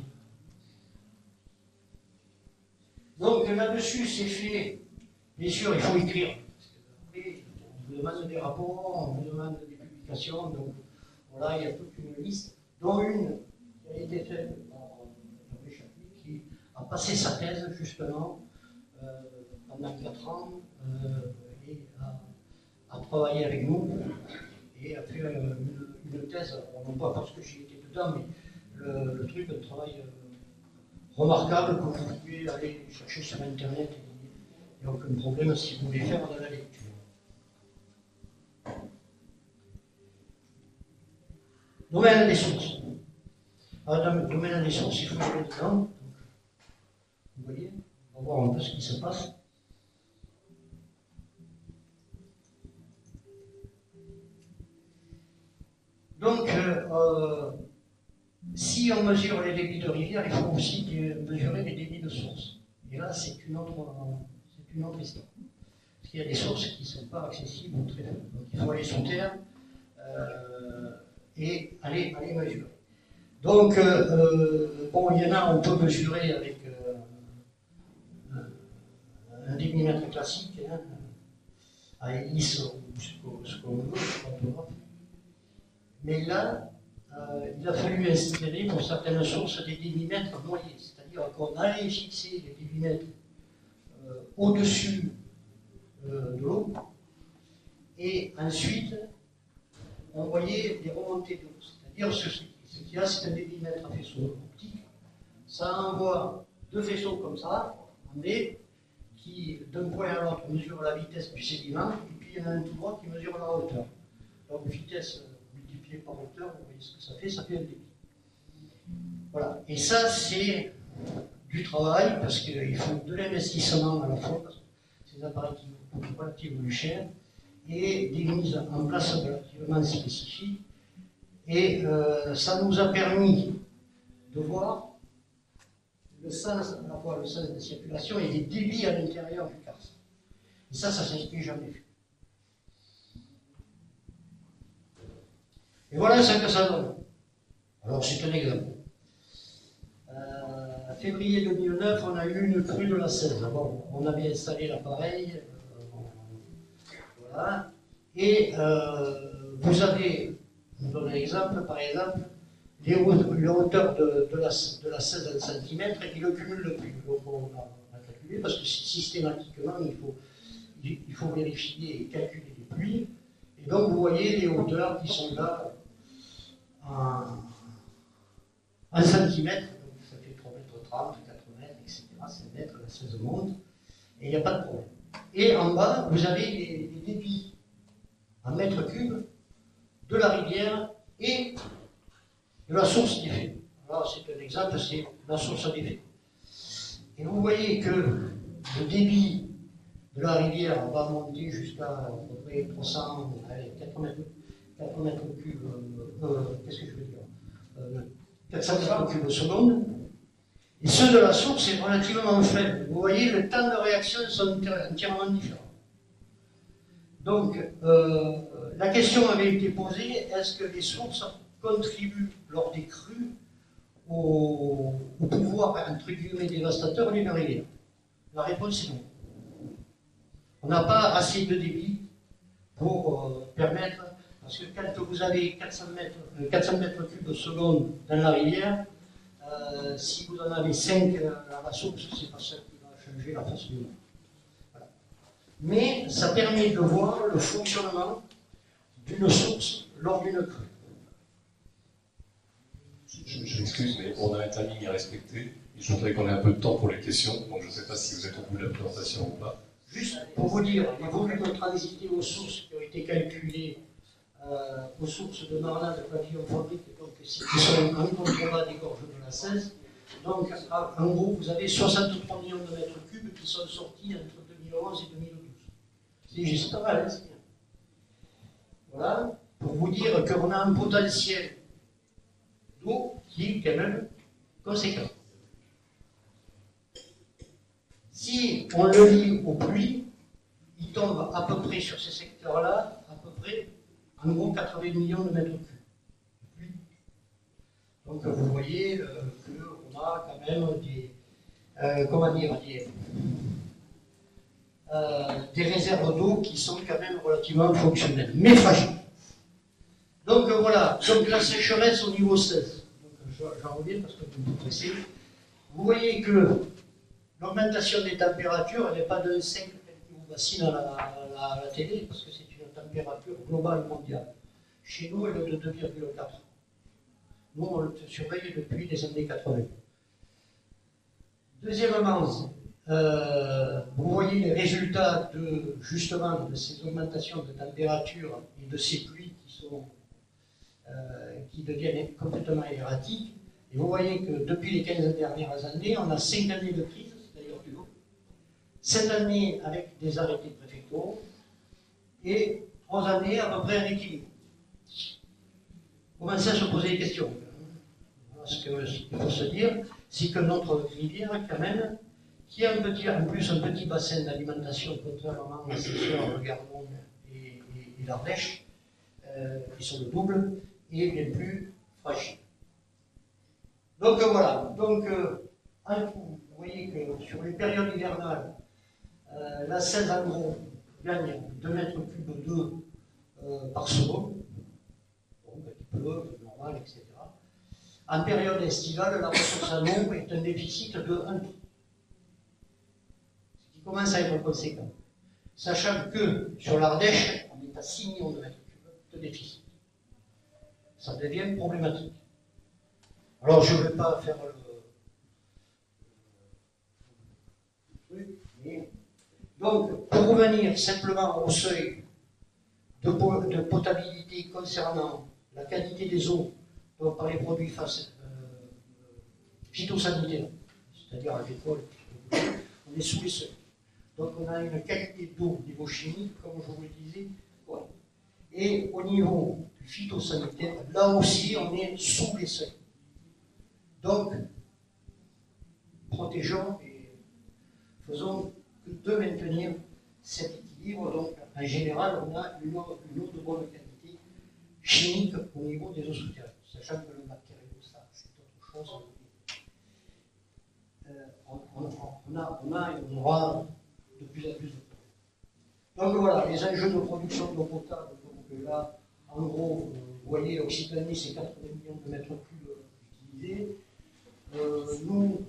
[SPEAKER 1] Donc là-dessus, c'est fait. Bien sûr, il faut écrire. Après, on vous demande des rapports, on vous demande des publications. Donc voilà, il y a toute une liste, dont une qui a été faite par Hervé Chapuis, qui a passé sa thèse justement pendant 4 ans et a travaillé avec nous et a fait une thèse, non pas parce que j'y étais dedans, mais le truc, un travail remarquable que vous pouvez aller chercher sur Internet. Il n'y a aucun problème si vous voulez faire de la lecture. Domaine des sources. Alors, dans le domaine des sources, il faut aller dedans. Donc, vous voyez, on va voir un peu ce qui se passe. Donc, si on mesure les débits de rivière, il faut aussi mesurer les débits de source. Et là, c'est une autre histoire. Parce qu'il y a des sources qui ne sont pas accessibles ou très faibles. Donc il faut aller sous terre et aller mesurer. Donc, bon, il y en a, on peut mesurer avec un débitmètre classique, hein, à hélice ou ce qu'on veut, mais là, il a fallu installer pour certaines sources des débitmètres noyés, c'est-à-dire qu'on allait fixer les débitmètres au-dessus de l'eau, et ensuite, on voyait des remontées d'eau, c'est-à-dire ce qu'il y a, c'est un débitmètre à faisceau optique, ça envoie deux faisceaux comme ça, en D, qui d'un point à l'autre mesure la vitesse du sédiment, et puis il y en a un tout droit qui mesure la hauteur. Donc vitesse multipliée par hauteur, vous voyez ce que ça fait un débit. Voilà, et ça c'est du travail, parce qu'il faut de l'investissement à la fois, parce que c'est des appareils qui coûtent relativement cher, et des mises en place relativement spécifiques. Et ça nous a permis de voir le sens, à la fois le sens de circulation et des débits à l'intérieur du karst. Et ça ne s'est jamais vu. Et voilà ce que ça donne. Alors c'est un exemple. Février 2009, on a eu une crue de la 16. Bon, on avait installé l'appareil. Voilà. Et vous avez, je vous donne un exemple, par exemple, les hauteurs de la 16 en centimètres et qui le cumulent le plus. Donc on a calculé parce que systématiquement il faut vérifier et calculer les pluies. Et donc vous voyez les hauteurs qui sont là en centimètres. Donc ça fait 3 mètres 30, 4 mètres, etc. 5 mètres, la 16 monte et il n'y a pas de problème. Et en bas, vous avez les débits en mètres cubes de la rivière et de la source d'effet. Alors c'est un exemple, c'est la source d'effet. Et vous voyez que le débit de la rivière va monter jusqu'à à peu près 4 mètres cubes, qu'est-ce que je veux dire 400 mètres cubes seconde. Et ceux de la source est relativement faible. Vous voyez, le temps de réaction sont entièrement différents. Donc, la question avait été posée, est-ce que les sources contribuent lors des crues au pouvoir, entre guillemets, dévastateur d'une rivière? La réponse est non. On n'a pas assez de débit pour permettre, parce que quand vous avez 400 mètres cubes seconde dans la rivière, si vous en avez 5 à la source, c'est pas ça qui va changer la face du monde. Voilà. Mais ça permet de voir le fonctionnement d'une source lors d'une crue.
[SPEAKER 3] Je m'excuse, mais on a un timing à respecter. Et je voudrais qu'on ait un peu de temps pour les questions. Donc je ne sais pas si vous êtes au bout de la présentation ou pas.
[SPEAKER 1] Juste pour vous dire, les volumes transités aux sources qui ont été calculés aux sources de Marna, de pavillon fabrique, donc qui sont en contrebas des gorges de la 16. Donc en gros, vous avez 63 millions de mètres cubes qui sont sortis entre 2011 et 2012. C'est juste pas mal, c'est bien. Voilà, pour vous dire qu'on a un potentiel d'eau qui est quand même conséquent. Si on le lie aux pluies, il tombe à peu près sur ces secteurs-là, à peu près, en gros, 80 millions de mètres cubes. Donc vous voyez qu'on a quand même des réserves d'eau qui sont quand même relativement fonctionnelles, mais fragiles. Donc voilà, donc la sécheresse au niveau 16. J'en reviens parce que vous me pressez. Vous voyez que l'augmentation des températures, elle n'est pas de 5 qui vous bassine à la télé, parce que c'est une température globale mondiale. Chez nous, elle est de 2,4. Nous, on le surveille depuis les années 80. Deuxièmement, vous voyez les résultats justement de ces augmentations de température et de ces pluies qui deviennent complètement erratiques. Et vous voyez que depuis les 15 dernières années, on a 5 années de crise, c'est-à-dire du lot. 7 années avec des arrêtés préfectoraux et 3 années à peu près en équilibre. Commencez à se poser des questions. Ce qu'il faut se dire, c'est que notre rivière, quand même, qui a en plus un petit bassin d'alimentation, contrairement à ses sœurs, le Gardon et l'Ardèche, qui sont le double, et bien plus fragiles. Donc voilà, en tout, vous voyez que sur les périodes hivernales, la 16 en gros gagne 2 mètres cubes d'eau par seconde, bon, il pleut, normal, etc. En période estivale, la ressource en eau est un déficit de 1 tout. Ce qui commence à être conséquent. Sachant que sur l'Ardèche, on est à 6 millions de mètres cubes de déficit. Ça devient problématique. Alors je ne vais pas faire le truc, mais... Donc, pour revenir simplement au seuil de potabilité concernant la qualité des eaux, donc par les produits phytosanitaires, c'est-à-dire agricoles, on est sous les seuils. Donc on a une qualité d'eau au niveau chimique, comme je vous le disais, ouais. Et au niveau phytosanitaire, là aussi on est sous les seuils. Donc, protégeons et faisons de maintenir cet équilibre. Donc, en général, on a une eau de bonne qualité chimique au niveau des eaux souterraines, sachant que le bactériostat, c'est autre chose. On aura de plus en plus de problèmes. Donc voilà, les enjeux de production d'eau potable. Donc là, en gros, vous voyez, Occitanie, c'est 80 millions de mètres cubes utilisés. Nous,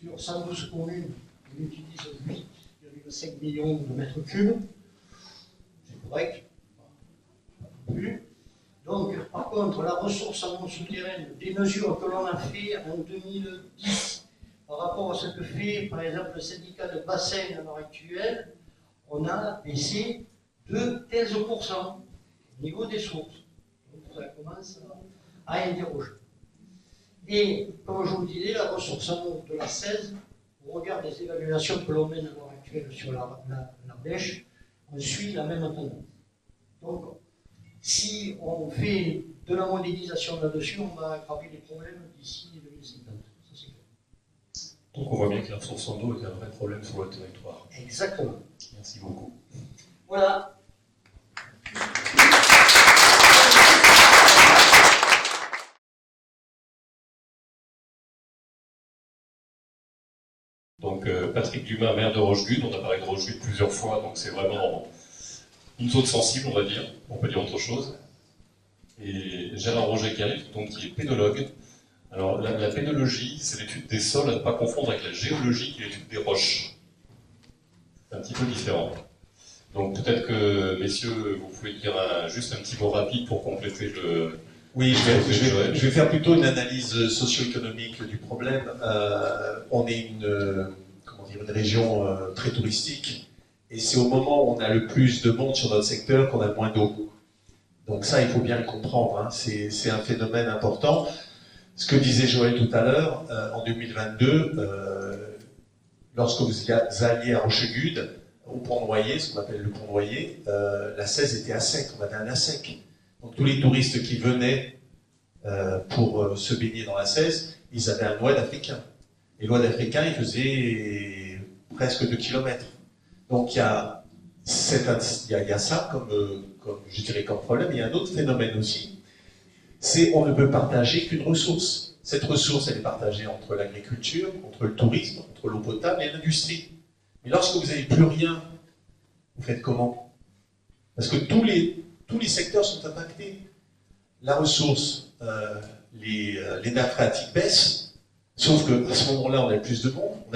[SPEAKER 1] sur 112 communes, on utilise 8,5 millions de mètres cubes. C'est correct. Plus. Donc, par contre, la ressource en eau souterraine, des mesures que l'on a fait en 2010 par rapport à ce que fait, par exemple, le syndicat de bassin à l'heure actuelle, on a baissé de 15% au niveau des sources. Donc, ça commence à interroger. Et, comme je vous le disais, la ressource en eau de la 16, au regard des évaluations que l'on mène à l'heure actuelle sur l'Ardèche, on suit la même tendance. Donc, si on fait de la modélisation là-dessus, on va aggraver les problèmes d'ici 2050. Ça, c'est clair.
[SPEAKER 3] Donc on voit bien que la ressource en eau est un vrai problème sur le territoire.
[SPEAKER 1] Exactement.
[SPEAKER 3] Merci beaucoup.
[SPEAKER 1] Voilà.
[SPEAKER 3] Donc Patrick Dumas, maire de Rochegude, on a parlé de Rochegude plusieurs fois, donc c'est vraiment une zone sensible, on va dire, on peut dire autre chose. Et Gérard Roger qui arrive, donc qui est pédologue. Alors la pédologie, c'est l'étude des sols, à ne pas confondre avec la géologie qui est l'étude des roches. C'est un petit peu différent. Donc peut-être que, messieurs, vous pouvez dire juste un petit mot rapide pour compléter le...
[SPEAKER 4] Oui, je vais faire plutôt une analyse socio-économique du problème. On est une région très touristique, et c'est au moment où on a le plus de monde sur notre secteur qu'on a le moins d'eau. Donc ça, il faut bien le comprendre, hein. C'est un phénomène important. Ce que disait Joël tout à l'heure, en 2022, lorsque vous alliez à Rochegude, au Pont-Noyer, ce qu'on appelle le Pont-Noyer, la 16 était à sec, on avait un à sec. Donc tous les touristes qui venaient pour se baigner dans la 16, ils avaient un oued africain. Et l'oued africain, il faisait presque 2 km. Donc il y a ça je dirais comme problème. Il y a un autre phénomène aussi, c'est on ne peut partager qu'une ressource. Cette ressource, elle est partagée entre l'agriculture, entre le tourisme, entre l'eau potable et l'industrie. Mais lorsque vous n'avez plus rien, vous faites comment? Parce que tous les secteurs sont impactés. La ressource, les nappes phréatiques baissent, sauf qu'à ce moment-là, on a plus de monde, on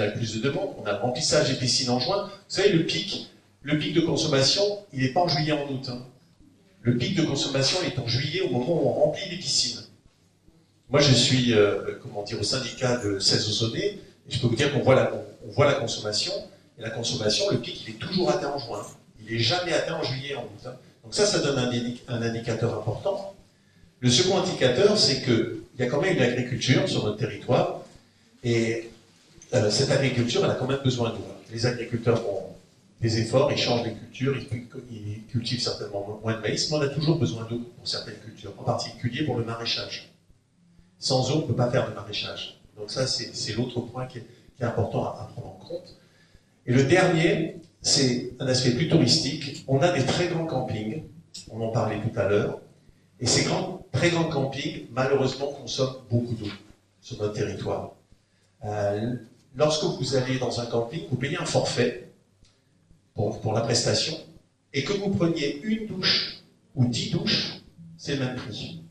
[SPEAKER 4] a le remplissage des piscines en juin. Vous savez, le pic de consommation, il n'est pas en juillet, en août. Hein. Le pic de consommation est en juillet, au moment où on remplit les piscines. Moi, je suis au syndicat de 16 au Sonnet, et je peux vous dire qu'on voit la consommation, et la consommation, le pic, il est toujours atteint en juin. Il n'est jamais atteint en juillet, en août. Hein. Donc ça donne un indicateur important. Le second indicateur, c'est qu'il y a quand même une agriculture sur notre territoire, et cette agriculture, elle a quand même besoin d'eau. Les agriculteurs font des efforts, ils changent les cultures, ils cultivent certainement moins de maïs, mais on a toujours besoin d'eau pour certaines cultures, en particulier pour le maraîchage. Sans eau, on ne peut pas faire de maraîchage. Donc ça, c'est l'autre point qui est qui est important à prendre en compte. Et le dernier, c'est un aspect plus touristique. On a des très grands campings, on en parlait tout à l'heure, et ces très grands campings, malheureusement, consomment beaucoup d'eau sur notre territoire. Lorsque vous allez dans un camping, vous payez un forfait pour la prestation, et que vous preniez une douche ou 10 douches, c'est le même prix.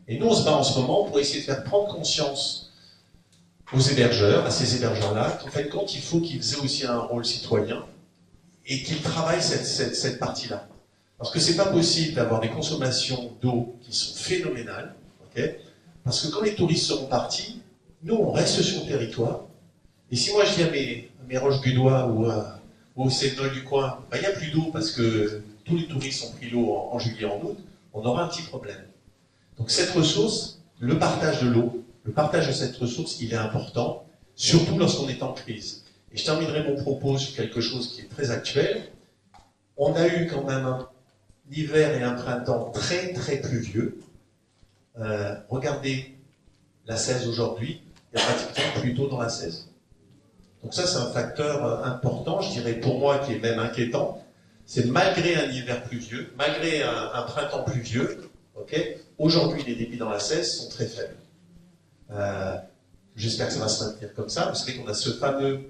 [SPEAKER 4] Et nous, on se bat en ce moment pour essayer de faire prendre conscience aux hébergeurs, à ces hébergeurs-là, qu'en fait, quand il faut qu'ils aient aussi un rôle citoyen et qu'ils travaillent cette partie-là. Parce que c'est pas possible d'avoir des consommations d'eau qui sont phénoménales, okay, parce que quand les touristes seront partis, nous, on reste sur le territoire. Et si moi, je dis à mes Roches-Gudois ou au Cévenol du coin, il n'y a plus d'eau parce que tous les touristes ont pris l'eau en juillet, en août, on aura un petit problème. Donc cette ressource, le partage de l'eau, le partage de cette ressource, il est important, surtout lorsqu'on est en crise. Et je terminerai mon propos sur quelque chose qui est très actuel. On a eu quand même un hiver et un printemps très très pluvieux. Regardez la 16 aujourd'hui, il y a pratiquement plus d'eau dans la 16. Donc ça, c'est un facteur important, je dirais pour moi, qui est même inquiétant. C'est malgré un hiver pluvieux, malgré un printemps pluvieux, okay, aujourd'hui les débits dans la 16 sont très faibles. J'espère que ça va se maintenir comme ça. Vous savez qu'on a ce fameux,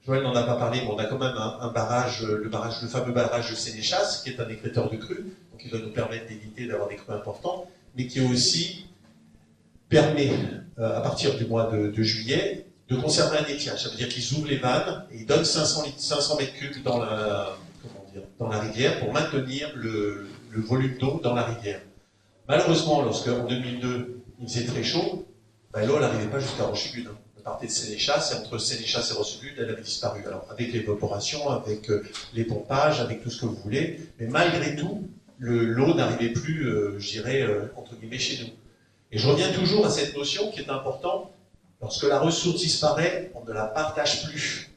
[SPEAKER 4] Joël n'en a pas parlé, mais on a quand même un barrage, le fameux barrage de Sénéchas, qui est un écrêteur de crues, donc il doit nous permettre d'éviter d'avoir des crues importants, mais qui aussi permet, à partir du mois de juillet, de conserver un étiage. Ça veut dire qu'ils ouvrent les vannes et ils donnent 500 mètres cubes dans la rivière pour maintenir le volume d'eau dans la rivière. Malheureusement, lorsqu'en 2002, il faisait très chaud, ben, l'eau n'arrivait pas jusqu'à Rochegud. Elle partait de Sénéchas, et entre Sénéchas et Rochegud, elle avait disparu. Alors, avec l'évaporation, avec les pompages, avec tout ce que vous voulez, mais malgré tout, l'eau n'arrivait plus, je dirais, entre guillemets, chez nous. Et je reviens toujours à cette notion qui est importante. Lorsque la ressource disparaît, on ne la partage plus.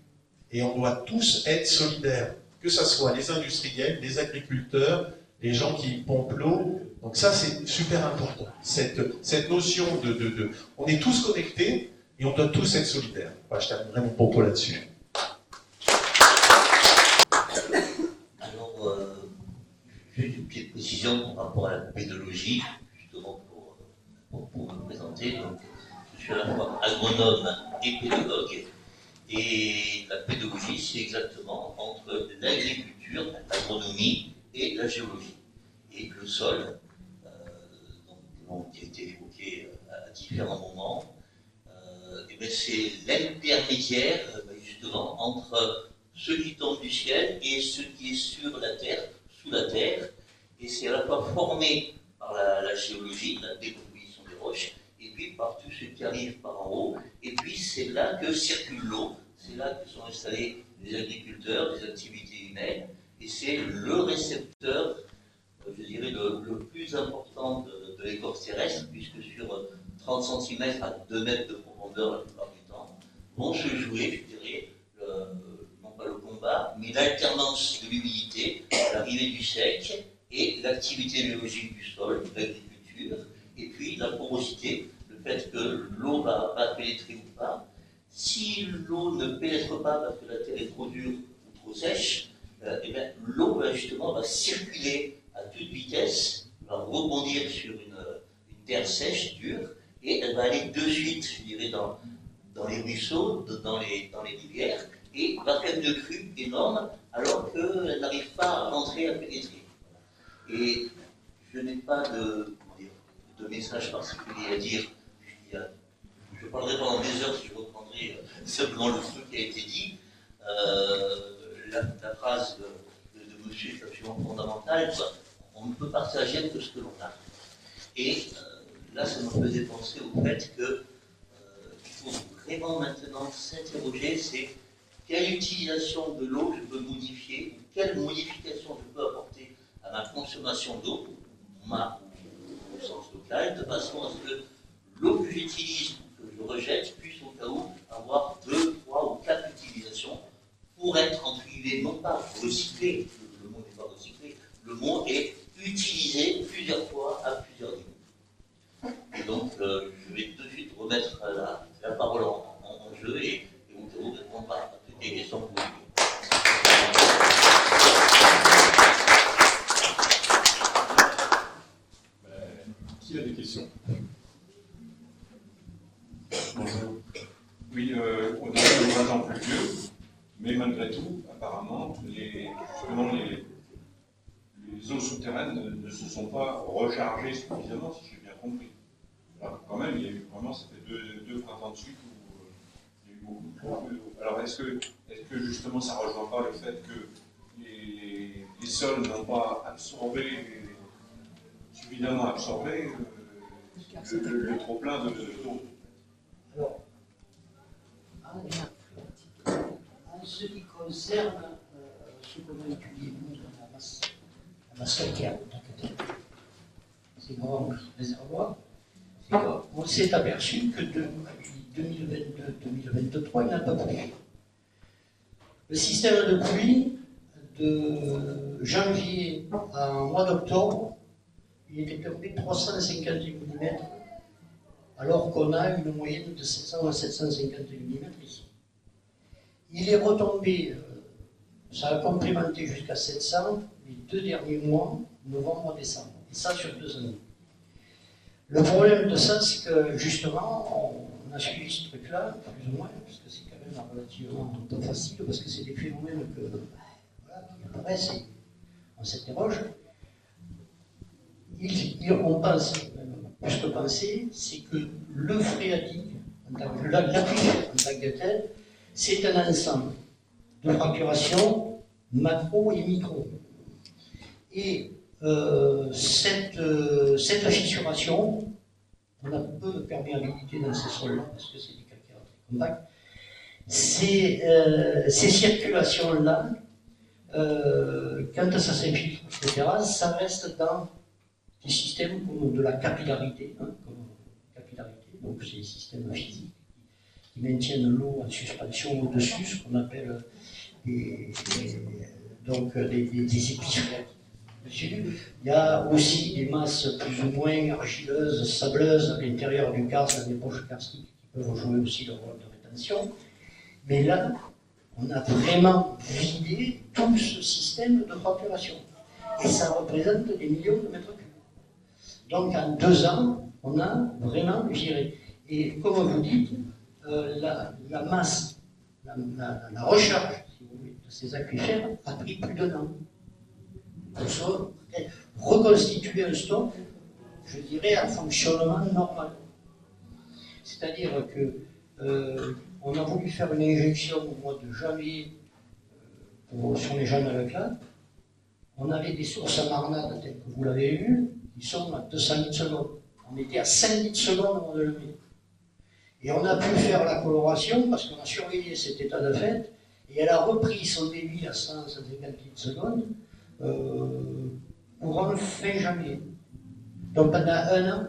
[SPEAKER 4] Et on doit tous être solidaires. Que ce soit les industriels, les agriculteurs, les gens qui pompent l'eau. Donc ça, c'est super important. Cette notion on est tous connectés et on doit tous être solidaires. Enfin, je terminerai mon propos là-dessus.
[SPEAKER 5] Alors, juste une petite précision par rapport à la pédologie, justement pour me présenter. Donc, je suis à la fois agronome et pédagogue. Et la pédagogie, c'est exactement entre l'agriculture, l'agronomie et la géologie. Et le sol, qui a été évoqué à différents moments, c'est l'intermédiaire justement entre ce qui tombe du ciel et ce qui est sur la terre, sous la terre. Et c'est à la fois formé par la géologie, la décomposition des roches, et puis par tout ce qui arrive par en haut. Et puis c'est là que circule l'eau, c'est là que sont installés les agriculteurs, les activités humaines, et c'est le récepteur, je dirais, le plus important de l'écorce terrestre, puisque sur 30 cm à 2 mètres de profondeur la plupart du temps, vont se jouer, je dirais, non pas le combat, mais l'alternance de l'humidité, l'arrivée du sec, et l'activité biologique du sol, l'agriculture, et puis la porosité, le fait que l'eau va pénétrer ou pas. Si l'eau ne pénètre pas parce que la terre est trop dure ou trop sèche, l'eau justement va circuler à toute vitesse, va rebondir sur une terre sèche, dure, et elle va aller de suite, je dirais, dans les ruisseaux, dans les rivières, et va faire une crue énorme alors qu'elle n'arrive pas à rentrer, à pénétrer. Et je n'ai pas de message particulier à dire. Je parlerai pendant des heures si je reprendrai simplement le truc qui a été dit. La phrase de monsieur est absolument fondamentale. On ne peut partager que ce que l'on a. Et là, ça me faisait penser au fait qu'il faut vraiment maintenant s'interroger, c'est quelle utilisation de l'eau je peux modifier, ou quelle modification je peux apporter à ma consommation d'eau, au sens local, de façon à ce que l'eau que j'utilise, que je rejette, puisse au cas où avoir 2, 3 ou 4 utilisations pour être, entre guillemets, non pas recyclé, le mot n'est pas recyclé, le mot est utilisé plusieurs fois à plusieurs niveaux. Et donc, je vais tout de suite remettre la parole en jeu et des questions que vous avez.
[SPEAKER 3] Qui a des questions?
[SPEAKER 6] Bonjour. Oui, on a un ans plus vieux, mais malgré tout, apparemment, justement, les eaux souterraines ne se sont pas rechargées suffisamment, si j'ai bien compris. Alors, quand même, il y a eu vraiment, ça fait deux printemps de suite où il y a eu beaucoup de d'eau. Alors, est-ce que justement, ça ne rejoint pas le fait que les sols n'ont pas suffisamment absorbé le trop-plein d'eau?
[SPEAKER 1] Alors, en ce qui concerne ce qu'on a étudié, nous, dans la masse calcaire, ces grands réservoirs, on s'est aperçu que depuis 2022-2023, il n'y en a pas plu. Le système de pluie de janvier à mois d'octobre, il était tombé 350 mm, alors qu'on a une moyenne de 700 à 750 mm ici. Il est retombé, ça a complémenté jusqu'à 700 les 2 derniers mois, novembre et décembre, et ça sur 2 années. Le problème de ça, c'est que justement, on a suivi ce truc-là, plus ou moins, parce que c'est quand même relativement pas facile, parce que c'est des phénomènes voilà, qui apparaissent et on s'interroge. On pense, plus que penser, c'est que le phréatique, l'aquifère en tant que tel, c'est un ensemble de fracturation macro et micro. Et cette fissuration, on a peu de perméabilité dans ces sols-là, parce que c'est des calcaires très compacts. Ces circulations-là, quand ça s'infiltre, etc., ça reste dans des systèmes comme de la capillarité, donc c'est des systèmes physiques qui maintiennent l'eau en suspension au-dessus, ce qu'on appelle des épices phréatiques. Il y a aussi des masses plus ou moins argileuses, sableuses à l'intérieur du karst, dans des poches karstiques qui peuvent jouer aussi le rôle de rétention. Mais là, on a vraiment vidé tout ce système de fracturation. Et ça représente des millions de mètres cubes. Donc en 2 ans, on a vraiment viré. Et comme vous dites, la masse, la recharge, si vous voulez, de ces aquifères a pris plus d'1 an. Pour se reconstituer un stock, je dirais, à fonctionnement normal. C'est-à-dire que on a voulu faire une injection au mois de janvier sur les gens de la classe. On avait des sources à Marnade, telles que vous l'avez vu, qui sont à 200 litres secondes. On était à 5 litres secondes au mois de janvier. Et on a pu faire la coloration parce qu'on a surveillé cet état de fait et elle a repris son débit à 150 litres secondes courant fin janvier. Donc pendant 1 an,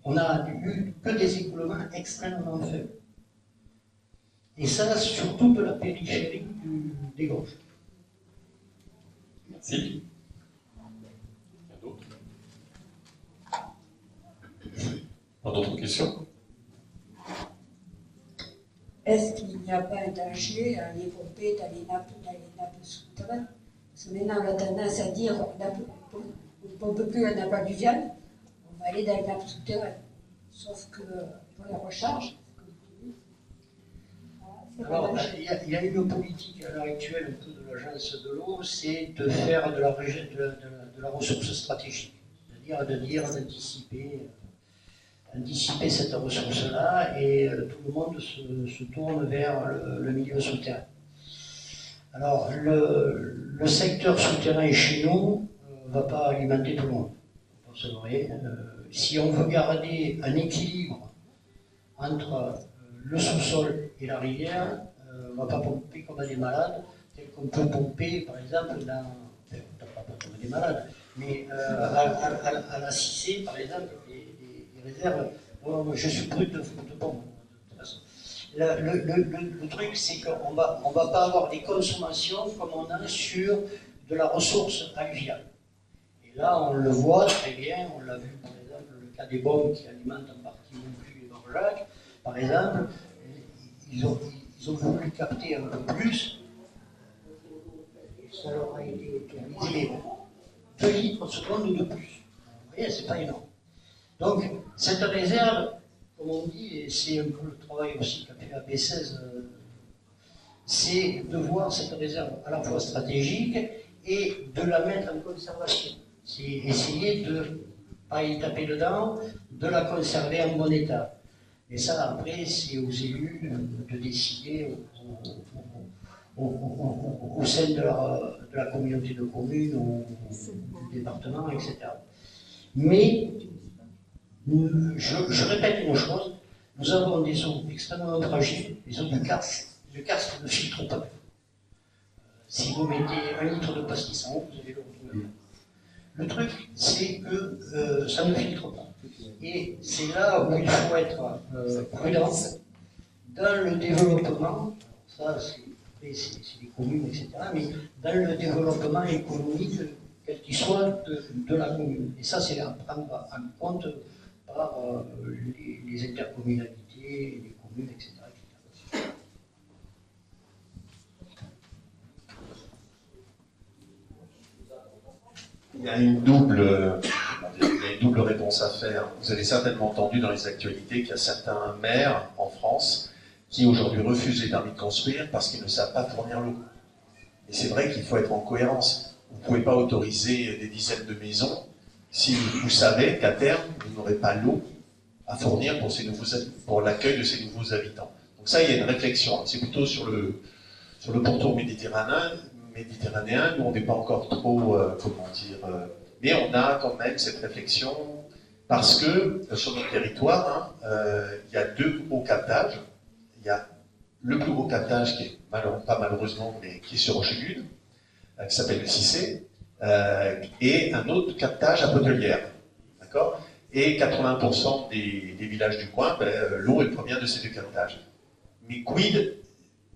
[SPEAKER 1] on n'a eu que des écoulements extrêmement faibles. Et ça, surtout de la périphérie des gorges.
[SPEAKER 3] Merci. Pas d'autres questions?
[SPEAKER 7] Est-ce qu'il n'y a pas un danger à les pomper dans les nappes souterraines? Parce que maintenant, on a tendance à dire on ne pompe plus un nappe alluviale, on va aller dans les nappes souterraines. Sauf que pour la recharge,
[SPEAKER 1] alors, il y a une politique à l'heure actuelle un peu de l'agence de l'eau, c'est de faire de la ressource stratégique, c'est-à-dire d'anticiper cette ressource-là et tout le monde se tourne vers le milieu souterrain. Alors, le secteur souterrain chez nous ne va pas alimenter tout le monde. C'est vrai. Si on veut garder un équilibre entre le sous-sol et la rivière, on ne va pas pomper comme des malades, tel qu'on peut pomper, par exemple, pas comme des malades, mais à la Cissé, par exemple, les réserves. Je suis brut de pompe, de toute façon. Le truc, c'est qu'on ne va pas avoir des consommations comme on a sur de la ressource alluviale. Et là, on le voit très bien, on l'a vu, par exemple, le cas des bombes qui alimentent en partie non plus les Barjac. Par exemple, ils ont voulu capter un peu plus. Ça leur a été autorisé, mais 2 litres seconde de plus. Vous voyez, c'est pas énorme. Donc, cette réserve, comme on dit, et c'est un peu le travail aussi qu'a fait la B16, c'est de voir cette réserve à la fois stratégique et de la mettre en conservation. C'est essayer de ne pas y taper dedans, de la conserver en bon état. Et ça, après, c'est aux élus de décider au sein de la communauté de communes, du département, etc. Mais, je répète une chose, nous avons des eaux extrêmement fragiles, les eaux de karst. Le karst ne filtre pas. Si vous mettez 1 litre de pastis en eau, vous avez l'eau. Le truc, c'est que ça ne filtre pas. Et c'est là où il faut être prudent dans le développement, ça c'est les communes, etc., mais dans le développement économique, quel qu'il soit, de la commune. Et ça, c'est à prendre en compte par les intercommunalités, les communes, etc.
[SPEAKER 4] Il y a une double réponse à faire. Vous avez certainement entendu dans les actualités qu'il y a certains maires en France qui aujourd'hui refusent les permis de construire parce qu'ils ne savent pas fournir l'eau. Et c'est vrai qu'il faut être en cohérence. Vous ne pouvez pas autoriser des dizaines de maisons si vous savez qu'à terme, vous n'aurez pas l'eau à fournir pour l'accueil de ces nouveaux habitants. Donc ça, il y a une réflexion. C'est plutôt sur le pourtour méditerranéen. Nous, on n'est pas encore trop, mais on a quand même cette réflexion parce que sur notre territoire, il y a 2 gros captages. Il y a le plus gros captage qui est pas malheureusement, mais qui est sur Rochegune, qui s'appelle le Cissé, et un autre captage à Potelière, d'accord. Et 80% des villages du coin, l'eau elle provient de ces 2 captages. Mais quid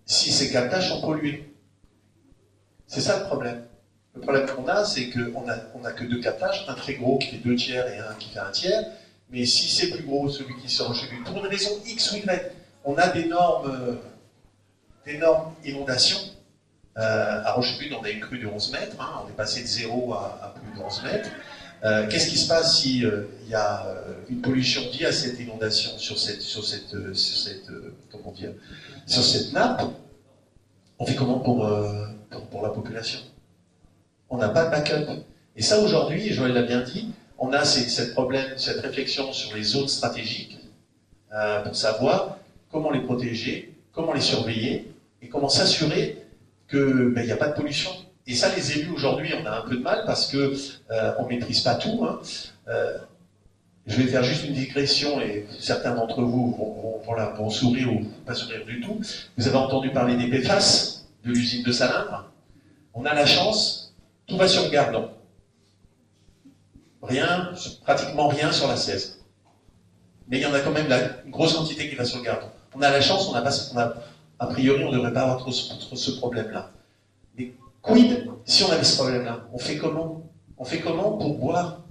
[SPEAKER 4] si ces captages sont pollués? C'est ça le problème. Le problème qu'on a, c'est qu'on n'a que 2 captages, un très gros qui fait 2 tiers et un qui fait 1 tiers. Mais si c'est plus gros, celui qui sort chez lui, pour une raison X ou Y, on a d'énormes inondations. À Rochebune, on a une crue de 11 mètres, on est passé de 0 à plus de 11 mètres. Qu'est-ce qui se passe s'il y a une pollution liée à cette inondation sur cette nappe? On fait comment pour la population? On n'a pas de backup. Et ça, aujourd'hui, et Joël l'a bien dit, on a cette réflexion sur les zones stratégiques pour savoir comment les protéger, comment les surveiller et comment s'assurer qu'il n'y a pas de pollution. Et ça, les élus, aujourd'hui, on a un peu de mal parce qu'on ne maîtrise pas tout. Je vais faire juste une digression et certains d'entre vous vont sourire ou pas sourire du tout. Vous avez entendu parler des PFAS, de l'usine de Salindre. On a la chance, tout va sur le Gardon. Pratiquement rien sur la 16. Mais il y en a quand même une grosse quantité qui va sur le Gardon. On a la chance, a priori, on ne devrait pas avoir trop ce problème-là. Mais quid si on avait ce problème-là? On fait comment? On fait comment pour boire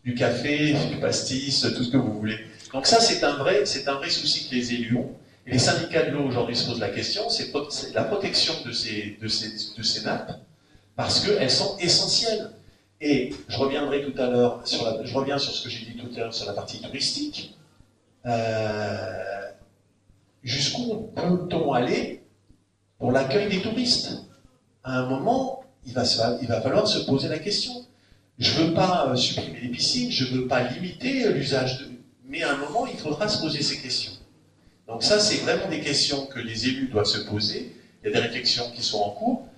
[SPEAKER 4] du café, du pastis, tout ce que vous voulez? Donc ça, c'est un vrai souci que les élus ont. Et les syndicats de l'eau aujourd'hui se posent la question, c'est la protection de ces nappes, parce qu'elles sont essentielles. Et je reviendrai tout à l'heure, je reviens sur ce que j'ai dit tout à l'heure sur la partie touristique. Jusqu'où peut-on aller pour l'accueil des touristes? À un moment, il va falloir se poser la question. Je ne veux pas supprimer les piscines, je ne veux pas limiter l'usage mais à un moment, il faudra se poser ces questions. Donc ça, c'est vraiment des questions que les élus doivent se poser. Il y a des réflexions qui sont en cours.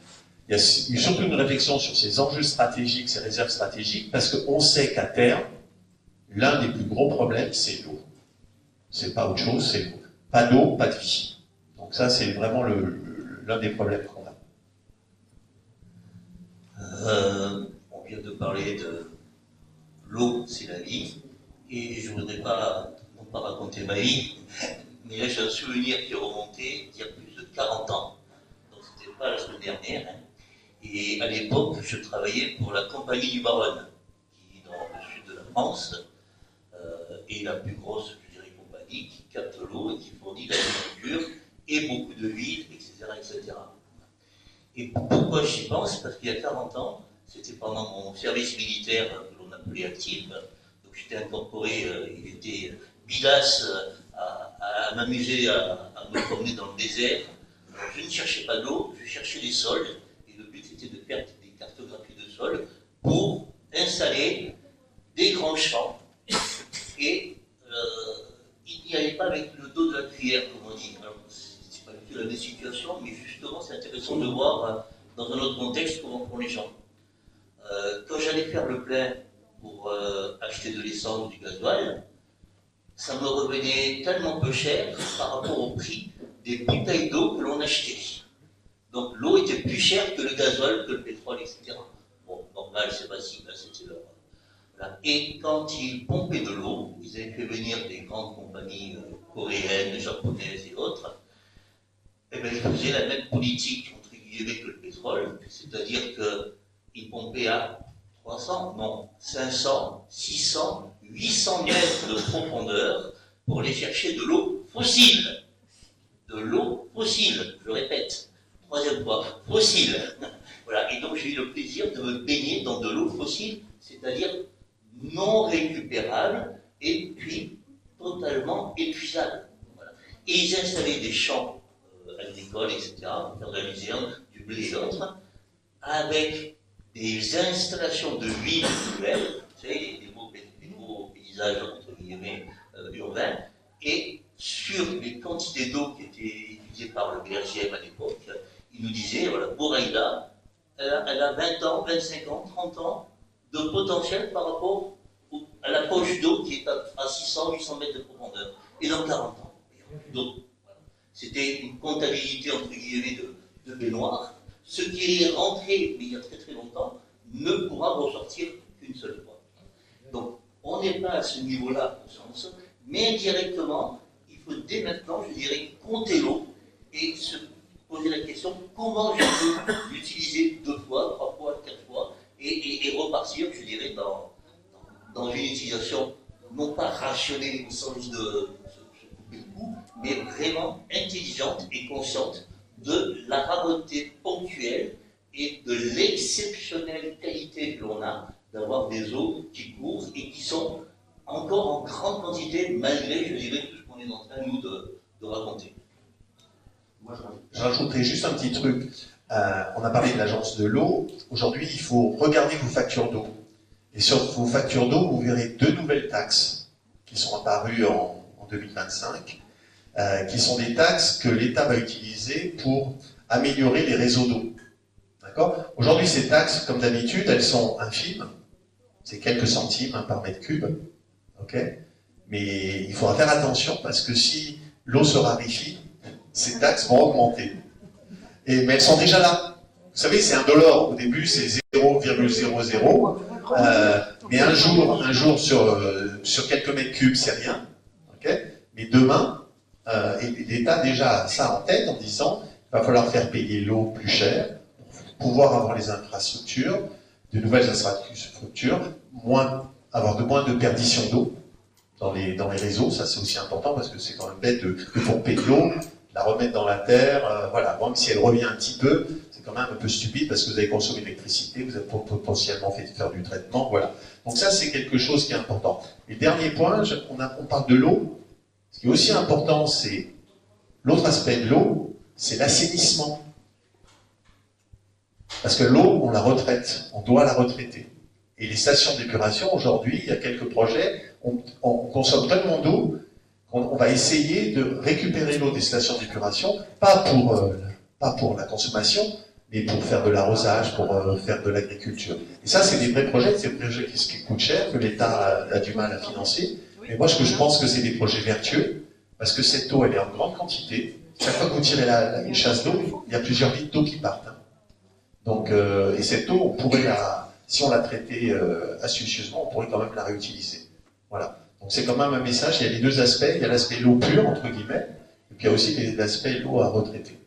[SPEAKER 4] Il y a surtout une réflexion sur ces enjeux stratégiques, ces réserves stratégiques, parce qu'on sait qu'à terme, l'un des plus gros problèmes, c'est l'eau. C'est pas autre chose, c'est l'eau. Pas d'eau, pas de vie. Donc ça, c'est vraiment l'un des problèmes qu'on a.
[SPEAKER 5] On vient de parler de l'eau, c'est la vie. Et je ne voudrais pas, non pas raconter ma vie, mais là j'ai un souvenir qui est remonté il y a plus de 40 ans. Donc c'était pas la semaine dernière. Et à l'époque, je travaillais pour la Compagnie du Baronne, qui est dans le sud de la France, est la plus grosse, je dirais, compagnie qui capte l'eau et qui fournit l'agriculture et beaucoup de villes, etc., etc. Et pourquoi j'y pense? Parce qu'il y a 40 ans, c'était pendant mon service militaire que l'on appelait actif, donc j'étais incorporé, il était bidasse à m'amuser à me promener dans le désert. Alors, je ne cherchais pas d'eau, je cherchais des sols, et le but c'était de faire des cartographies de sol pour installer des grands champs, et il n'y allait pas avec le dos de la cuillère, comme on dit. Alors, c'est pas du tout la même situation, mais justement c'est intéressant de voir dans un autre contexte comment font les gens. Quand j'allais faire le plein pour acheter de l'essence ou du gasoil, ça me revenait tellement peu cher par rapport au prix des bouteilles d'eau que l'on achetait. Donc l'eau était plus chère que le gasoil, que le pétrole, etc. Bon, normal, c'est facile, c'était leur... Voilà. Et quand ils pompaient de l'eau, ils avaient fait venir des grandes compagnies coréennes, japonaises et autres, et bien ils faisaient la même politique, entre guillemets, que le pétrole, c'est-à-dire qu'ils pompaient à 300, non, 500, 600, 800 mètres de profondeur pour aller chercher de l'eau fossile. De l'eau fossile, je répète, troisième fois, fossile. Voilà, et donc j'ai eu le plaisir de me baigner dans de l'eau fossile, c'est-à-dire non récupérable et puis totalement épuisable. Voilà. Et ils installaient des champs agricoles, etc., pour faire de la luzerne, du blé et autres, avec des installations de villes nouvelles, vous savez, les beaux paysages entre guillemets urbains, et sur les quantités d'eau qui étaient étudiées par le BRGM à l'époque, il nous disait, voilà, Boraïda, elle a 20 ans, 25 ans, 30 ans de potentiel par rapport à la poche d'eau qui est à 600, 800 mètres de profondeur, et dans 40 ans. Donc, voilà. C'était une comptabilité entre guillemets de baignoire. Ce qui est rentré, mais il y a très très longtemps, ne pourra ressortir qu'une seule fois. Donc, on n'est pas à ce niveau-là, au sens, mais indirectement, il faut dès maintenant, je dirais, compter l'eau et se poser la question comment je peux l'utiliser 2 fois, 3 fois, 4 fois, et repartir, je dirais, dans une utilisation non pas rationnelle au sens de se couper le cou, mais vraiment intelligente et consciente de la rareté ponctuelle et de l'exceptionnelle qualité que l'on a d'avoir des eaux qui courent et qui sont encore en grande quantité, malgré, je dirais, tout ce qu'on est en train, nous, de raconter.
[SPEAKER 4] Moi, je rajouterais juste un petit truc. On a parlé de l'agence de l'eau. Aujourd'hui, il faut regarder vos factures d'eau. Et sur vos factures d'eau, vous verrez 2 nouvelles taxes qui sont apparues en 2025, qui sont des taxes que l'État va utiliser pour améliorer les réseaux d'eau. D'accord ? Aujourd'hui, ces taxes, comme d'habitude, elles sont infimes. C'est quelques centimes par mètre cube. Ok ? Mais il faudra faire attention parce que si l'eau se raréfie, ces taxes vont augmenter. Mais elles sont déjà là. Vous savez, c'est indolore. Au début, c'est 0,00. Mais un jour sur quelques mètres cubes, c'est rien. Okay, mais demain, et l'État a déjà ça en tête en disant qu'il va falloir faire payer l'eau plus cher pour pouvoir avoir les infrastructures, de nouvelles infrastructures, avoir moins de perdition d'eau dans les réseaux. Ça, c'est aussi important parce que c'est quand même bête de pomper de l'eau, la remettre dans la terre, voilà. Même si elle revient un petit peu, c'est quand même un peu stupide parce que vous avez consommé l'électricité, vous avez potentiellement fait faire du traitement, voilà. Donc ça, c'est quelque chose qui est important. Et dernier point, on parle de l'eau. Ce qui est aussi important, c'est l'autre aspect de l'eau, c'est l'assainissement. Parce que l'eau, on la retraite, on doit la retraiter. Et les stations d'épuration, aujourd'hui, il y a quelques projets, on consomme tellement d'eau qu'on va essayer de récupérer l'eau des stations d'épuration, pas pour la consommation, mais pour faire de l'arrosage, pour faire de l'agriculture. Et ça, c'est des vrais projets, c'est des projets qui coûtent cher, que l'État a du mal à financer. Mais moi, je pense que c'est des projets vertueux, parce que cette eau, elle est en grande quantité. Chaque fois que vous tirez une chasse d'eau, il y a plusieurs litres d'eau qui partent. Hein. Donc, et cette eau, on pourrait si on la traitait astucieusement, on pourrait quand même la réutiliser. Voilà. Donc c'est quand même un message, il y a les 2 aspects, il y a l'aspect l'eau pure, entre guillemets, et puis il y a aussi l'aspect l'eau à retraiter.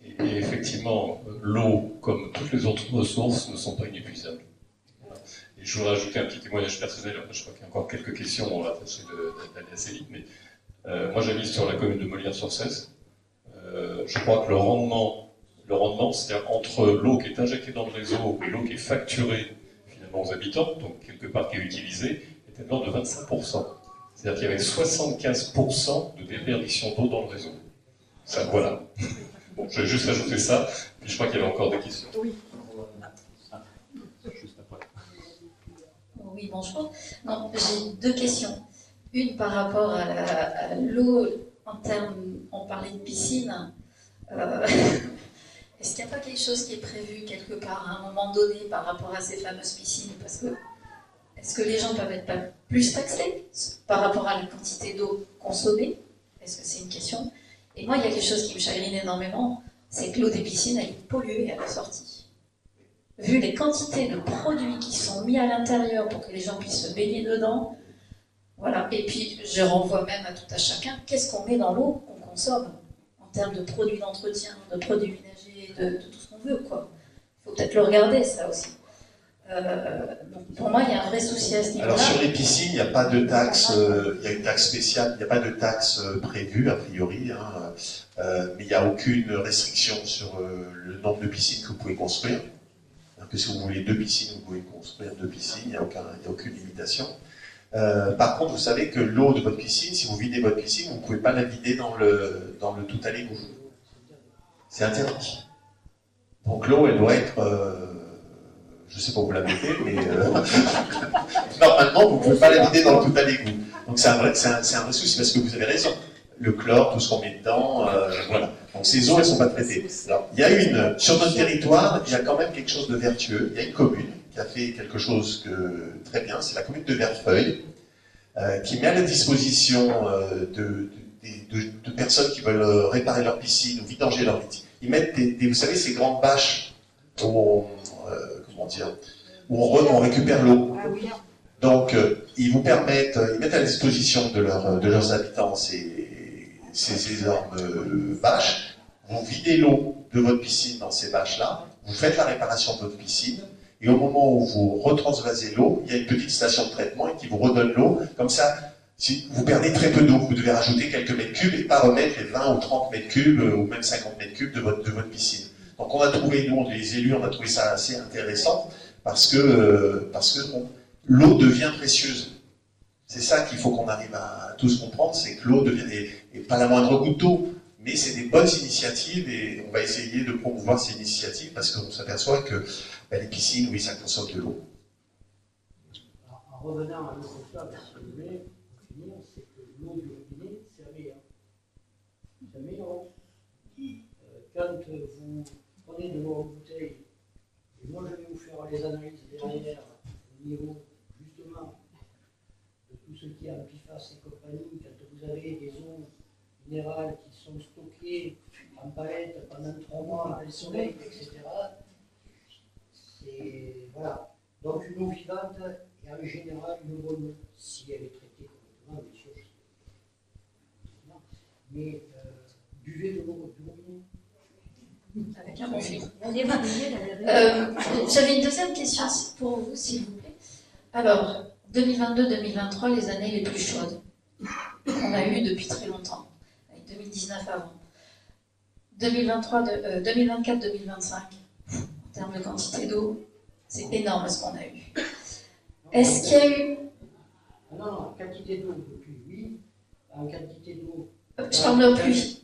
[SPEAKER 3] Et effectivement, l'eau, comme toutes les autres ressources, ne sont pas inépuisables. Et je voudrais rajouter un petit témoignage personnel, je crois qu'il y a encore quelques questions, on va tâcher d'aller assez vite, mais moi j'habite sur la commune de Molière-sur-Cèze, je crois que le rendement, c'est-à-dire entre l'eau qui est injectée dans le réseau et l'eau qui est facturée finalement aux habitants, donc quelque part qui est utilisée, était de l'ordre de 25%. C'est-à-dire qu'il y avait 75% de déperdition d'eau dans le réseau. Ça, voilà. Bon, je vais juste ajouter ça, puis je crois qu'il y avait encore des questions.
[SPEAKER 8] Oui, bonjour. Non, j'ai deux questions. Une par rapport à l'eau, en termes, on parlait de piscine. Est-ce qu'il n'y a pas quelque chose qui est prévu quelque part à un moment donné par rapport à ces fameuses piscines? Parce que est-ce que les gens peuvent être pas plus taxés par rapport à la quantité d'eau consommée? Est-ce que c'est une question? Et moi, il y a quelque chose qui me chagrine énormément, c'est que l'eau des piscines, elle est polluée à la sortie. Vu les quantités de produits qui sont mis à l'intérieur pour que les gens puissent se baigner dedans, voilà. Et puis, je renvoie même à tout à chacun, qu'est-ce qu'on met dans l'eau qu'on consomme en termes de produits d'entretien, de produits ménagers, de tout ce qu'on veut, quoi. Il faut peut-être le regarder, ça aussi. Donc pour moi, il y a un vrai souci à ce niveau-là.
[SPEAKER 4] Alors sur les piscines, il n'y a pas de taxe, il y a une taxe spéciale, il n'y a pas de taxe prévue a priori, hein, mais il n'y a aucune restriction sur le nombre de piscines que vous pouvez construire. Que si vous voulez 2 piscines, vous pouvez construire 2 piscines, il n'y a aucune limitation. Par contre, vous savez que l'eau de votre piscine, si vous videz votre piscine, vous ne pouvez pas la vider dans le tout à l'égout. C'est interdit. Donc l'eau, elle doit être... je ne sais pas où vous la mettez, mais normalement, vous ne pouvez pas la vider dans le tout à l'égout. Donc c'est un vrai souci, parce que vous avez raison. Le chlore, tout ce qu'on met dedans, voilà. Donc ces eaux, elles ne sont pas traitées. Alors, il y a sur notre territoire, il y a quand même quelque chose de vertueux. Il y a une commune qui a fait quelque chose très bien, c'est la commune de Verfeuille, qui met à la disposition de personnes qui veulent réparer leur piscine ou vidanger leur piscine. Ils mettent vous savez, ces grandes bâches où on récupère l'eau. Donc, ils mettent à la disposition de leurs habitants ces énormes bâches. Vous videz l'eau de votre piscine dans ces bâches-là, vous faites la réparation de votre piscine, et au moment où vous retransvasez l'eau, il y a une petite station de traitement qui vous redonne l'eau. Comme ça, si vous perdez très peu d'eau, vous devez rajouter quelques mètres cubes et pas remettre les 20 ou 30 mètres cubes ou même 50 mètres cubes de votre piscine. Donc on a trouvé, nous, les élus, on a trouvé ça assez intéressant parce que l'eau devient précieuse. C'est ça qu'il faut qu'on arrive à tous comprendre, c'est que l'eau devient, et pas la moindre goutte d'eau, mais c'est des bonnes initiatives et on va essayer de promouvoir ces initiatives parce qu'on s'aperçoit que les piscines, oui, ça consomme de l'eau.
[SPEAKER 1] En revenant à l'eau potable, si vous voulez, pour finir, c'est que l'eau du robinet, c'est la meilleure. C'est la meilleure. Quand vous prenez de l'eau en bouteille, et moi je vais vous faire les analyses derrière au niveau justement de tout ce qui est en PFAS et compagnie, quand vous avez des eaux minérales qui sont stockées en palettes pendant 3 mois à le soleil, etc. Voilà. Donc une eau vivante est en général une bonne eau, si elle est traitée correctement, bien sûr. Mais buvez de l'eau du robinet.
[SPEAKER 8] Avec un bon filtre. J'avais une deuxième question pour vous, s'il vous plaît. Alors, 2022-2023, les années les plus chaudes qu'on a eues depuis très longtemps, avec 2019 avant. 2024-2025, en termes de quantité d'eau, c'est énorme ce qu'on a eu. Est-ce qu'il y a eu...
[SPEAKER 1] Non, en quantité d'eau, depuis oui. En quantité d'eau...
[SPEAKER 8] Je parle de pluie.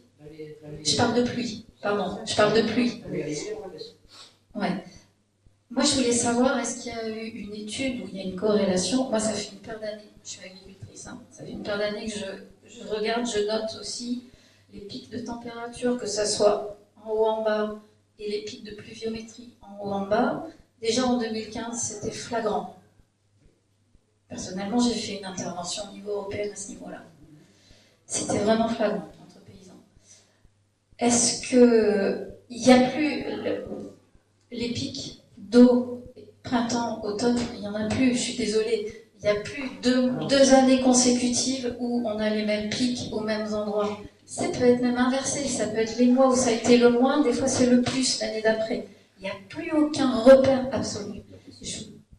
[SPEAKER 8] Je parle de pluie. Pardon, je parle de pluie. Ouais. Moi, je voulais savoir, est-ce qu'il y a eu une étude où il y a une corrélation? Moi, ça fait une paire d'années, je suis agricultrice, hein. Ça fait une paire d'années que je regarde, je note aussi les pics de température, que ça soit en haut, en bas, et les pics de pluviométrie en haut, en bas. Déjà en 2015, c'était flagrant. Personnellement, j'ai fait une intervention au niveau européen à ce niveau-là. C'était vraiment flagrant entre paysans. Est-ce qu'il n'y a plus les pics d'eau, printemps, automne, il n'y en a plus, je suis désolée. Il n'y a plus deux années consécutives où on a les mêmes pics aux mêmes endroits. Ça peut être même inversé, ça peut être les mois où ça a été le moins, des fois c'est le plus l'année d'après. Il n'y a plus aucun repère absolu.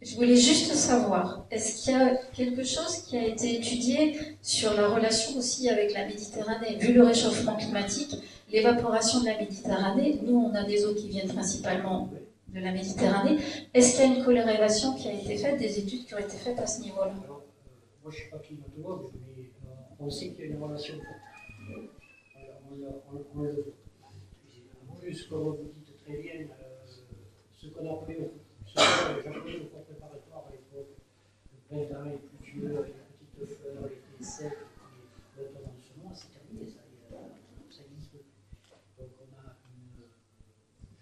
[SPEAKER 8] Je voulais juste savoir, est-ce qu'il y a quelque chose qui a été étudié sur la relation aussi avec la Méditerranée? Vu le réchauffement climatique, l'évaporation de la Méditerranée, nous on a des eaux qui viennent principalement de la Méditerranée. Est-ce qu'il y a une corrélation qui a été faite, des études qui ont été faites à ce niveau-là?
[SPEAKER 1] Alors, moi je ne suis pas climatologue, mais on sait qu'il y a une relation forte. On le voit. En plus, comme vous dites très bien, ce qu'on appelait au cours préparatoire à l'époque, le printemps est pluvieux, les petites fleurs, l'été sec, et l'automne en ce moment, c'est terminé, ça existe plus. Donc on a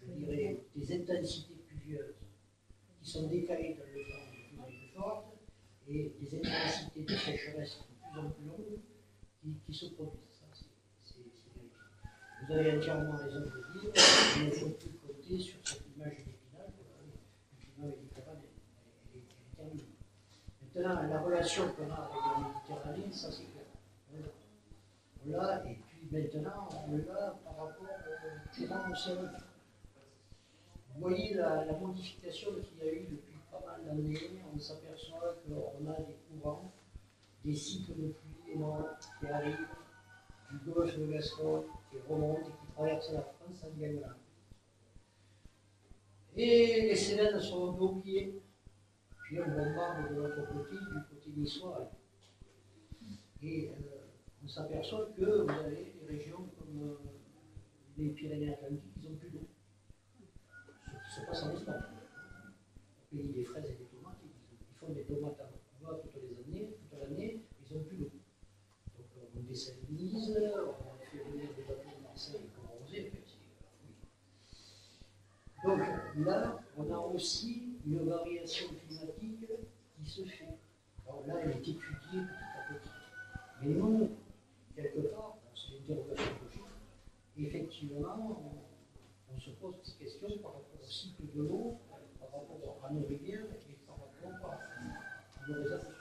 [SPEAKER 1] je dirais, des intensités pluvieuses qui sont décalées dans le temps de plus en plus fortes, et des intensités de sécheresse de plus en plus longues qui se produisent. Vous avez entièrement raison de dire qu'il ne faut plus compter sur cette image d'épinal. Le climat méditerranéen, elle est terminée. Maintenant, la relation qu'on a avec la Méditerranée, ça c'est clair. On l'a, et puis maintenant, on l'a par rapport au courant océanique. Vous voyez la modification qu'il y a eu depuis pas mal d'années. On s'aperçoit qu'on a des courants, des cycles de pluie énormes qui arrivent du golfe de Gascogne, qui remontent et qui traversent la France en diagonale. Et les Cévennes sont oubliées. Puis on bombarde de l'autre côté, du côté niçois. Et on s'aperçoit que vous avez des régions comme les Pyrénées-Atlantiques, ils n'ont plus d'eau. Ce qui se passe en Espagne. Au pays des fraises et des tomates, ils font des tomates à bois toute l'année, ils n'ont plus d'eau. Donc on désalinise, on fait venir des bateaux de Marseille pour arroser. Donc là, on a aussi une variation climatique qui se fait. Alors là, elle est étudiée petit à petit. Mais nous, quelque part, c'est une interrogation logique, effectivement, on se pose des questions par rapport au cycle de l'eau, par rapport à nos rivières et par rapport à nos réserves de terre.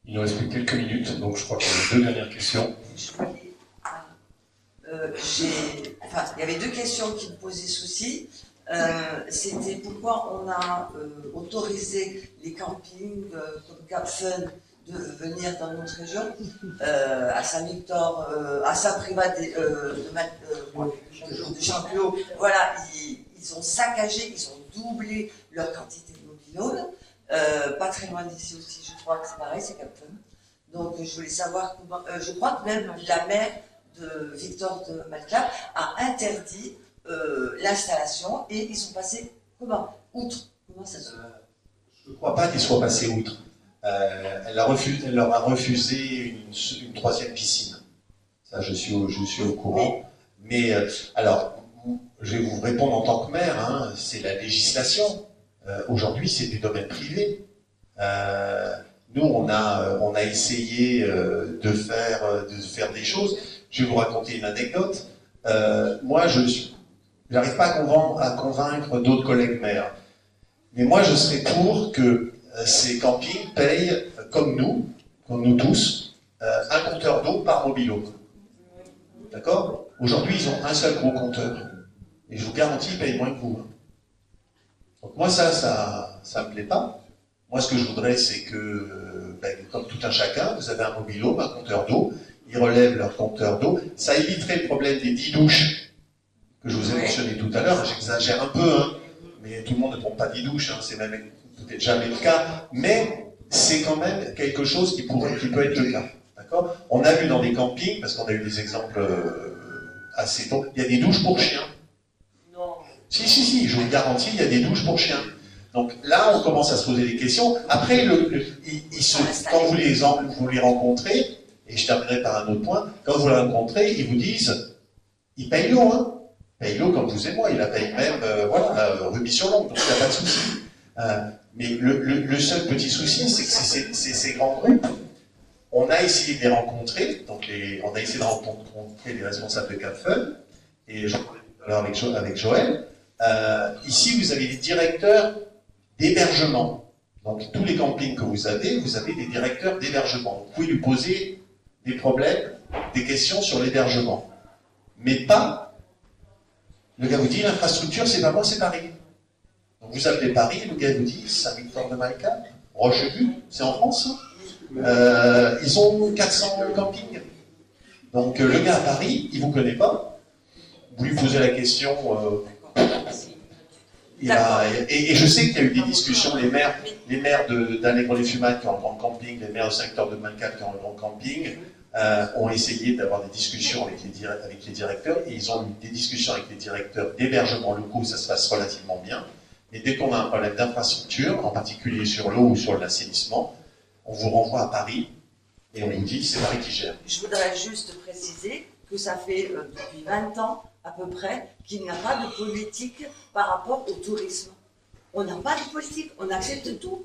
[SPEAKER 3] Il nous reste plus que quelques minutes, donc je crois qu'on a deux dernières questions.
[SPEAKER 9] Il y avait deux questions qui me posaient souci. C'était pourquoi on a autorisé les campings comme Cap Fun de venir dans notre région, à Saint-Victor, à Saint-Privat de Champleau. Voilà, ils ont saccagé, ils ont doublé leur quantité de mobil-home. Pas très loin d'ici aussi, je crois que c'est pareil, c'est Cap Fun. Donc je voulais savoir comment. Je crois que même la maire de Victor de Malclap a interdit l'installation et ils sont passés comment? Outre. Comment ça se fait?
[SPEAKER 4] Je ne crois pas qu'ils soient passés outre. Elle leur a refusé une troisième piscine. Ça, je suis au courant. Mais alors, je vais vous répondre en tant que maire, hein, c'est la législation. Aujourd'hui, c'est du domaine privé. Nous, on a essayé de faire des choses. Je vais vous raconter une anecdote. Moi, je n'arrive pas à convaincre d'autres collègues maires. Mais moi, je serais pour que ces campings payent, comme nous tous, un compteur d'eau par mobile-home. D'accord? Aujourd'hui, ils ont un seul gros compteur. Et je vous garantis, ils payent moins que vous. Donc moi, ça me plaît pas. Moi, ce que je voudrais, c'est que, comme tout un chacun, vous avez un mobile-home, un compteur d'eau, ils relèvent leur compteur d'eau. Ça éviterait le problème des 10 douches que je vous ai mentionné tout à l'heure. J'exagère un peu, hein, mais tout le monde ne prend pas 10 douches, hein, c'est même peut-être jamais le cas, mais c'est quand même quelque chose qui peut être le cas. D'accord? On a vu dans des campings, parce qu'on a eu des exemples assez tôt, il y a des douches pour chiens.
[SPEAKER 9] Non.
[SPEAKER 4] Si, je vous le garantis, il y a des douches pour chiens. Donc là, on commence à se poser des questions. Après, quand vous les rencontrez, et je terminerai par un autre point, quand vous les rencontrez, ils vous disent, ils payent l'eau, hein. Ils payent l'eau comme vous et moi, ils la payent même, rubis sur l'ongle, donc il n'y a pas de souci. Mais le seul petit souci, c'est que ces grands groupes, on a essayé de les rencontrer, on a essayé de rencontrer les responsables de Cap Fun, et j'en parlais tout à l'heure avec Joël. Ici, vous avez des directeurs d'hébergement. Donc, tous les campings que vous avez des directeurs d'hébergement. Vous pouvez lui poser des problèmes, des questions sur l'hébergement. Mais pas, le gars vous dit, l'infrastructure, c'est pas moi, c'est Paris. Donc, Vous appelez Paris, le gars vous dit Saint-Victor-de-Malcal, Rochegude, c'est en France. Ils ont 400 campings. Donc le gars à Paris, il ne vous connaît pas. Vous lui posez la question. Et je sais qu'il y a eu des discussions, les maires d'Allègre-les-Fumades qui ont un grand camping, les maires de Saint-Victor-de-Malcal qui ont un grand camping, ont essayé d'avoir des discussions avec les directeurs, et ils ont eu des discussions avec les directeurs d'hébergement locaux, ça se passe relativement bien. Mais dès qu'on a un problème d'infrastructure, en particulier sur l'eau ou sur l'assainissement, on vous renvoie à Paris et on vous dit c'est Paris qui gère.
[SPEAKER 9] Je voudrais juste préciser que ça fait depuis 20 ans à peu près qu'il n'y a pas de politique par rapport au tourisme. On n'a pas de politique, on accepte tout.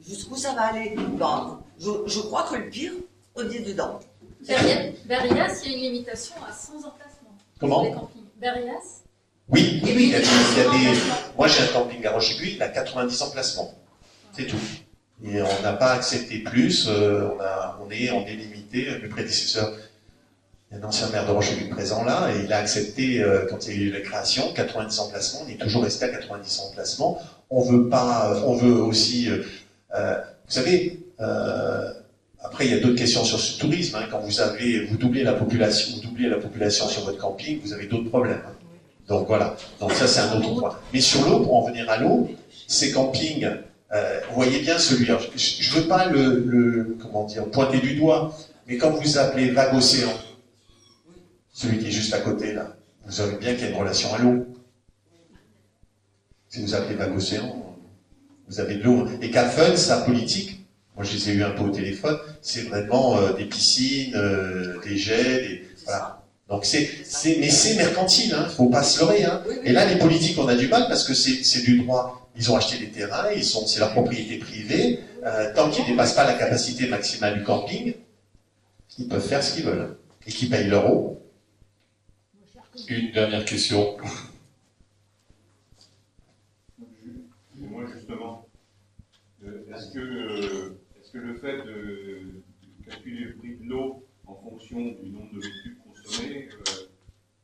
[SPEAKER 9] Jusqu'où ça va aller? Bon, je crois que le pire, on est dedans.
[SPEAKER 8] Berrias, il y a une limitation à 100 emplacements.
[SPEAKER 4] Comment?
[SPEAKER 8] Sur les campings. Berrias?
[SPEAKER 4] Oui, il y a des... Moi j'ai un camping à Rochegude, il a 90 emplacements. C'est tout. Et on n'a pas accepté plus, on est limité. Mes prédécesseurs, il y a un ancien maire de Rochegude présent là, et il a accepté, quand il y a eu la création, 90 emplacements. On est toujours resté à 90 emplacements. On veut aussi... vous savez, après il y a d'autres questions sur ce tourisme. Hein. Quand vous doublez la population sur votre camping, vous avez d'autres problèmes. Hein. Donc voilà, donc ça c'est un autre point. Mais sur l'eau, pour en venir à l'eau, ces campings, vous voyez bien celui, alors, je ne veux pas comment dire, pointer du doigt, mais quand vous appelez Vague Océan, celui qui est juste à côté là, vous savez bien qu'il y a une relation à l'eau. Si vous appelez Vague Océan, vous avez de l'eau. Et Calfun, sa politique, moi je les ai eu un peu au téléphone, c'est vraiment des piscines, des jets, voilà. Donc mais c'est mercantile, hein, faut pas se leurrer. Hein. Et là, les politiques, on a du mal parce que c'est du droit. Ils ont acheté des terrains, c'est leur propriété privée. Tant qu'ils ne dépassent pas la capacité maximale du camping, ils peuvent faire ce qu'ils veulent et qu'ils payent leur eau.
[SPEAKER 3] Une dernière question.
[SPEAKER 6] Moi justement, est-ce que le fait de calculer le prix de l'eau en fonction du nombre de mètres cubes consommés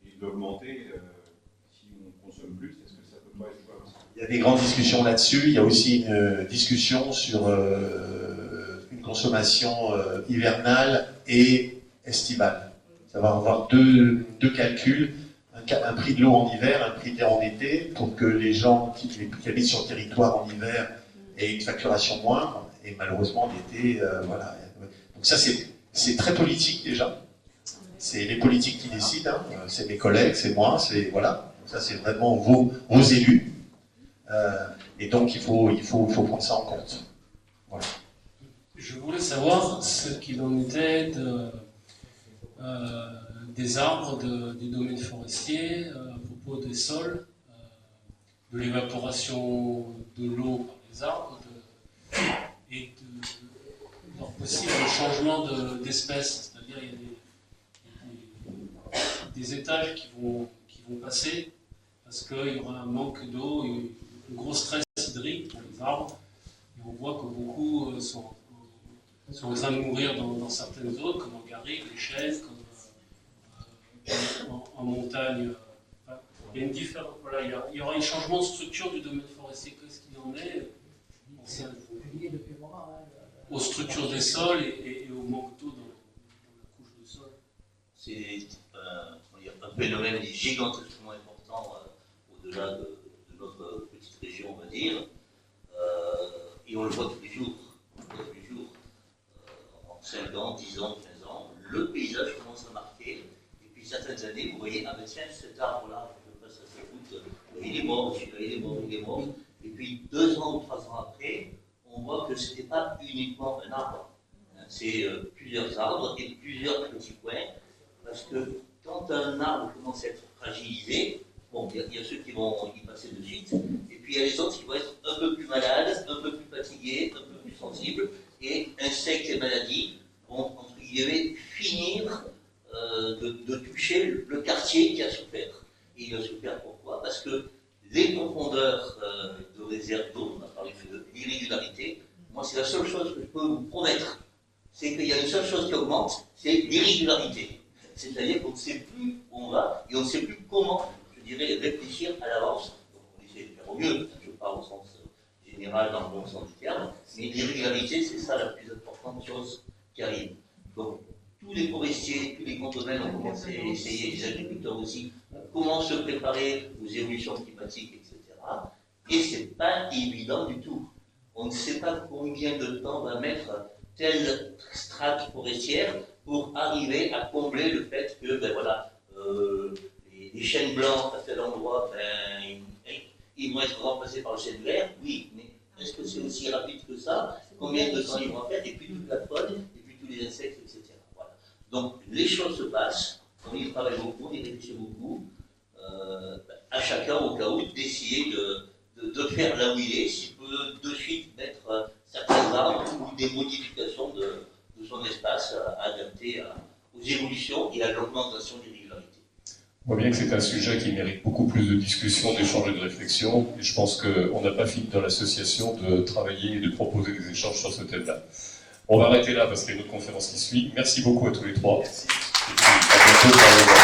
[SPEAKER 6] et d'augmenter si on consomme plus, est-ce que ça peut pas être quoi?
[SPEAKER 4] Il y a des grandes discussions là-dessus. Il y a aussi une discussion sur une consommation hivernale et estivale. Ça va avoir deux calculs, un prix de l'eau en hiver, un prix de l'air en été, pour que les gens qui habitent sur le territoire en hiver aient une facturation moindre, et malheureusement l'été, voilà. Donc ça c'est très politique déjà. C'est les politiques qui décident, hein. C'est mes collègues, c'est moi, c'est voilà. Ça c'est vraiment vos élus. Et donc il faut prendre ça en compte. Voilà.
[SPEAKER 2] Je voulais savoir ce qu'il en était des arbres du domaine forestier à propos des sols, de l'évaporation de l'eau par les arbres et de leur possible changement d'espèce. C'est-à-dire il y a des étages qui vont passer parce qu'il y aura un manque d'eau et un gros stress hydrique pour les arbres. Et on voit que beaucoup sont en train de mourir dans certaines zones, comme en garrigue, les chênes, comme en montagne. Il y a une différence. Voilà, il y aura un changement de structure du domaine forestier. Qu'est-ce qu'il en est aux structures des sols et au manque d'eau dans la couche de sol?
[SPEAKER 5] C'est un phénomène gigantesquement important au-delà de notre petite région, on va dire. Et on le voit tous les jours. En 5 ans, 10 ans, 15 ans, le paysage commence à marquer. Et puis certaines années, vous voyez, ah ben tiens, cet arbre-là, je passe à sa route, il est mort, il est mort. Et puis 2 ans ou 3 ans après, on voit que ce n'était pas uniquement un arbre. C'est plusieurs arbres et plusieurs petits coins. Parce que quand un arbre commence à être fragilisé, bon, il y a ceux qui vont y passer de suite, et puis il y a les autres qui vont être un peu plus malades, un peu plus fatigués, un peu plus sensibles, et insectes et maladies vont, entre guillemets, finir de toucher le quartier qui a souffert. Et il a souffert pourquoi? Parce que les profondeurs de réserve d'eau, on a parlé de l'irrégularité, moi c'est la seule chose que je peux vous promettre, c'est qu'il y a une seule chose qui augmente, c'est l'irrégularité. C'est-à-dire qu'on ne sait plus où on va et on ne sait plus comment, je dirais, réfléchir à l'avance. Donc on essaie de faire au mieux, je ne veux pas au sens général, dans le bon sens du terme, mais l'irrégularité, c'est ça la plus importante chose qui arrive. Donc, tous les forestiers, tous les grands domaines ont commencé à essayer, les agriculteurs aussi, comment se préparer aux évolutions climatiques, etc. Et c'est pas évident du tout. On ne sait pas combien de temps va mettre telle strate forestière pour arriver à combler le fait que, ben voilà, les chênes blancs à tel endroit, ben, ils vont être remplacés par le chêne vert, oui, mais est-ce que c'est aussi rapide que ça? Combien de temps ils vont faire? Et puis toute la faune, et puis tous les insectes, etc. Voilà. Donc les choses se passent, on y travaille beaucoup, on y réfléchit beaucoup, à chacun au cas où d'essayer de faire là où il est, s'il peut de suite mettre certains arbres ou des modifications de son espace adaptées aux évolutions et à l'augmentation des régularités.
[SPEAKER 3] On voit bien que c'est un sujet qui mérite beaucoup plus de discussion, d'échanges et de réflexion, et je pense qu'on n'a pas fini dans l'association de travailler et de proposer des échanges sur ce thème-là. On va arrêter là parce qu'il y a une autre conférence qui suit. Merci beaucoup à tous les trois.
[SPEAKER 4] Merci.
[SPEAKER 3] Et puis, à bientôt.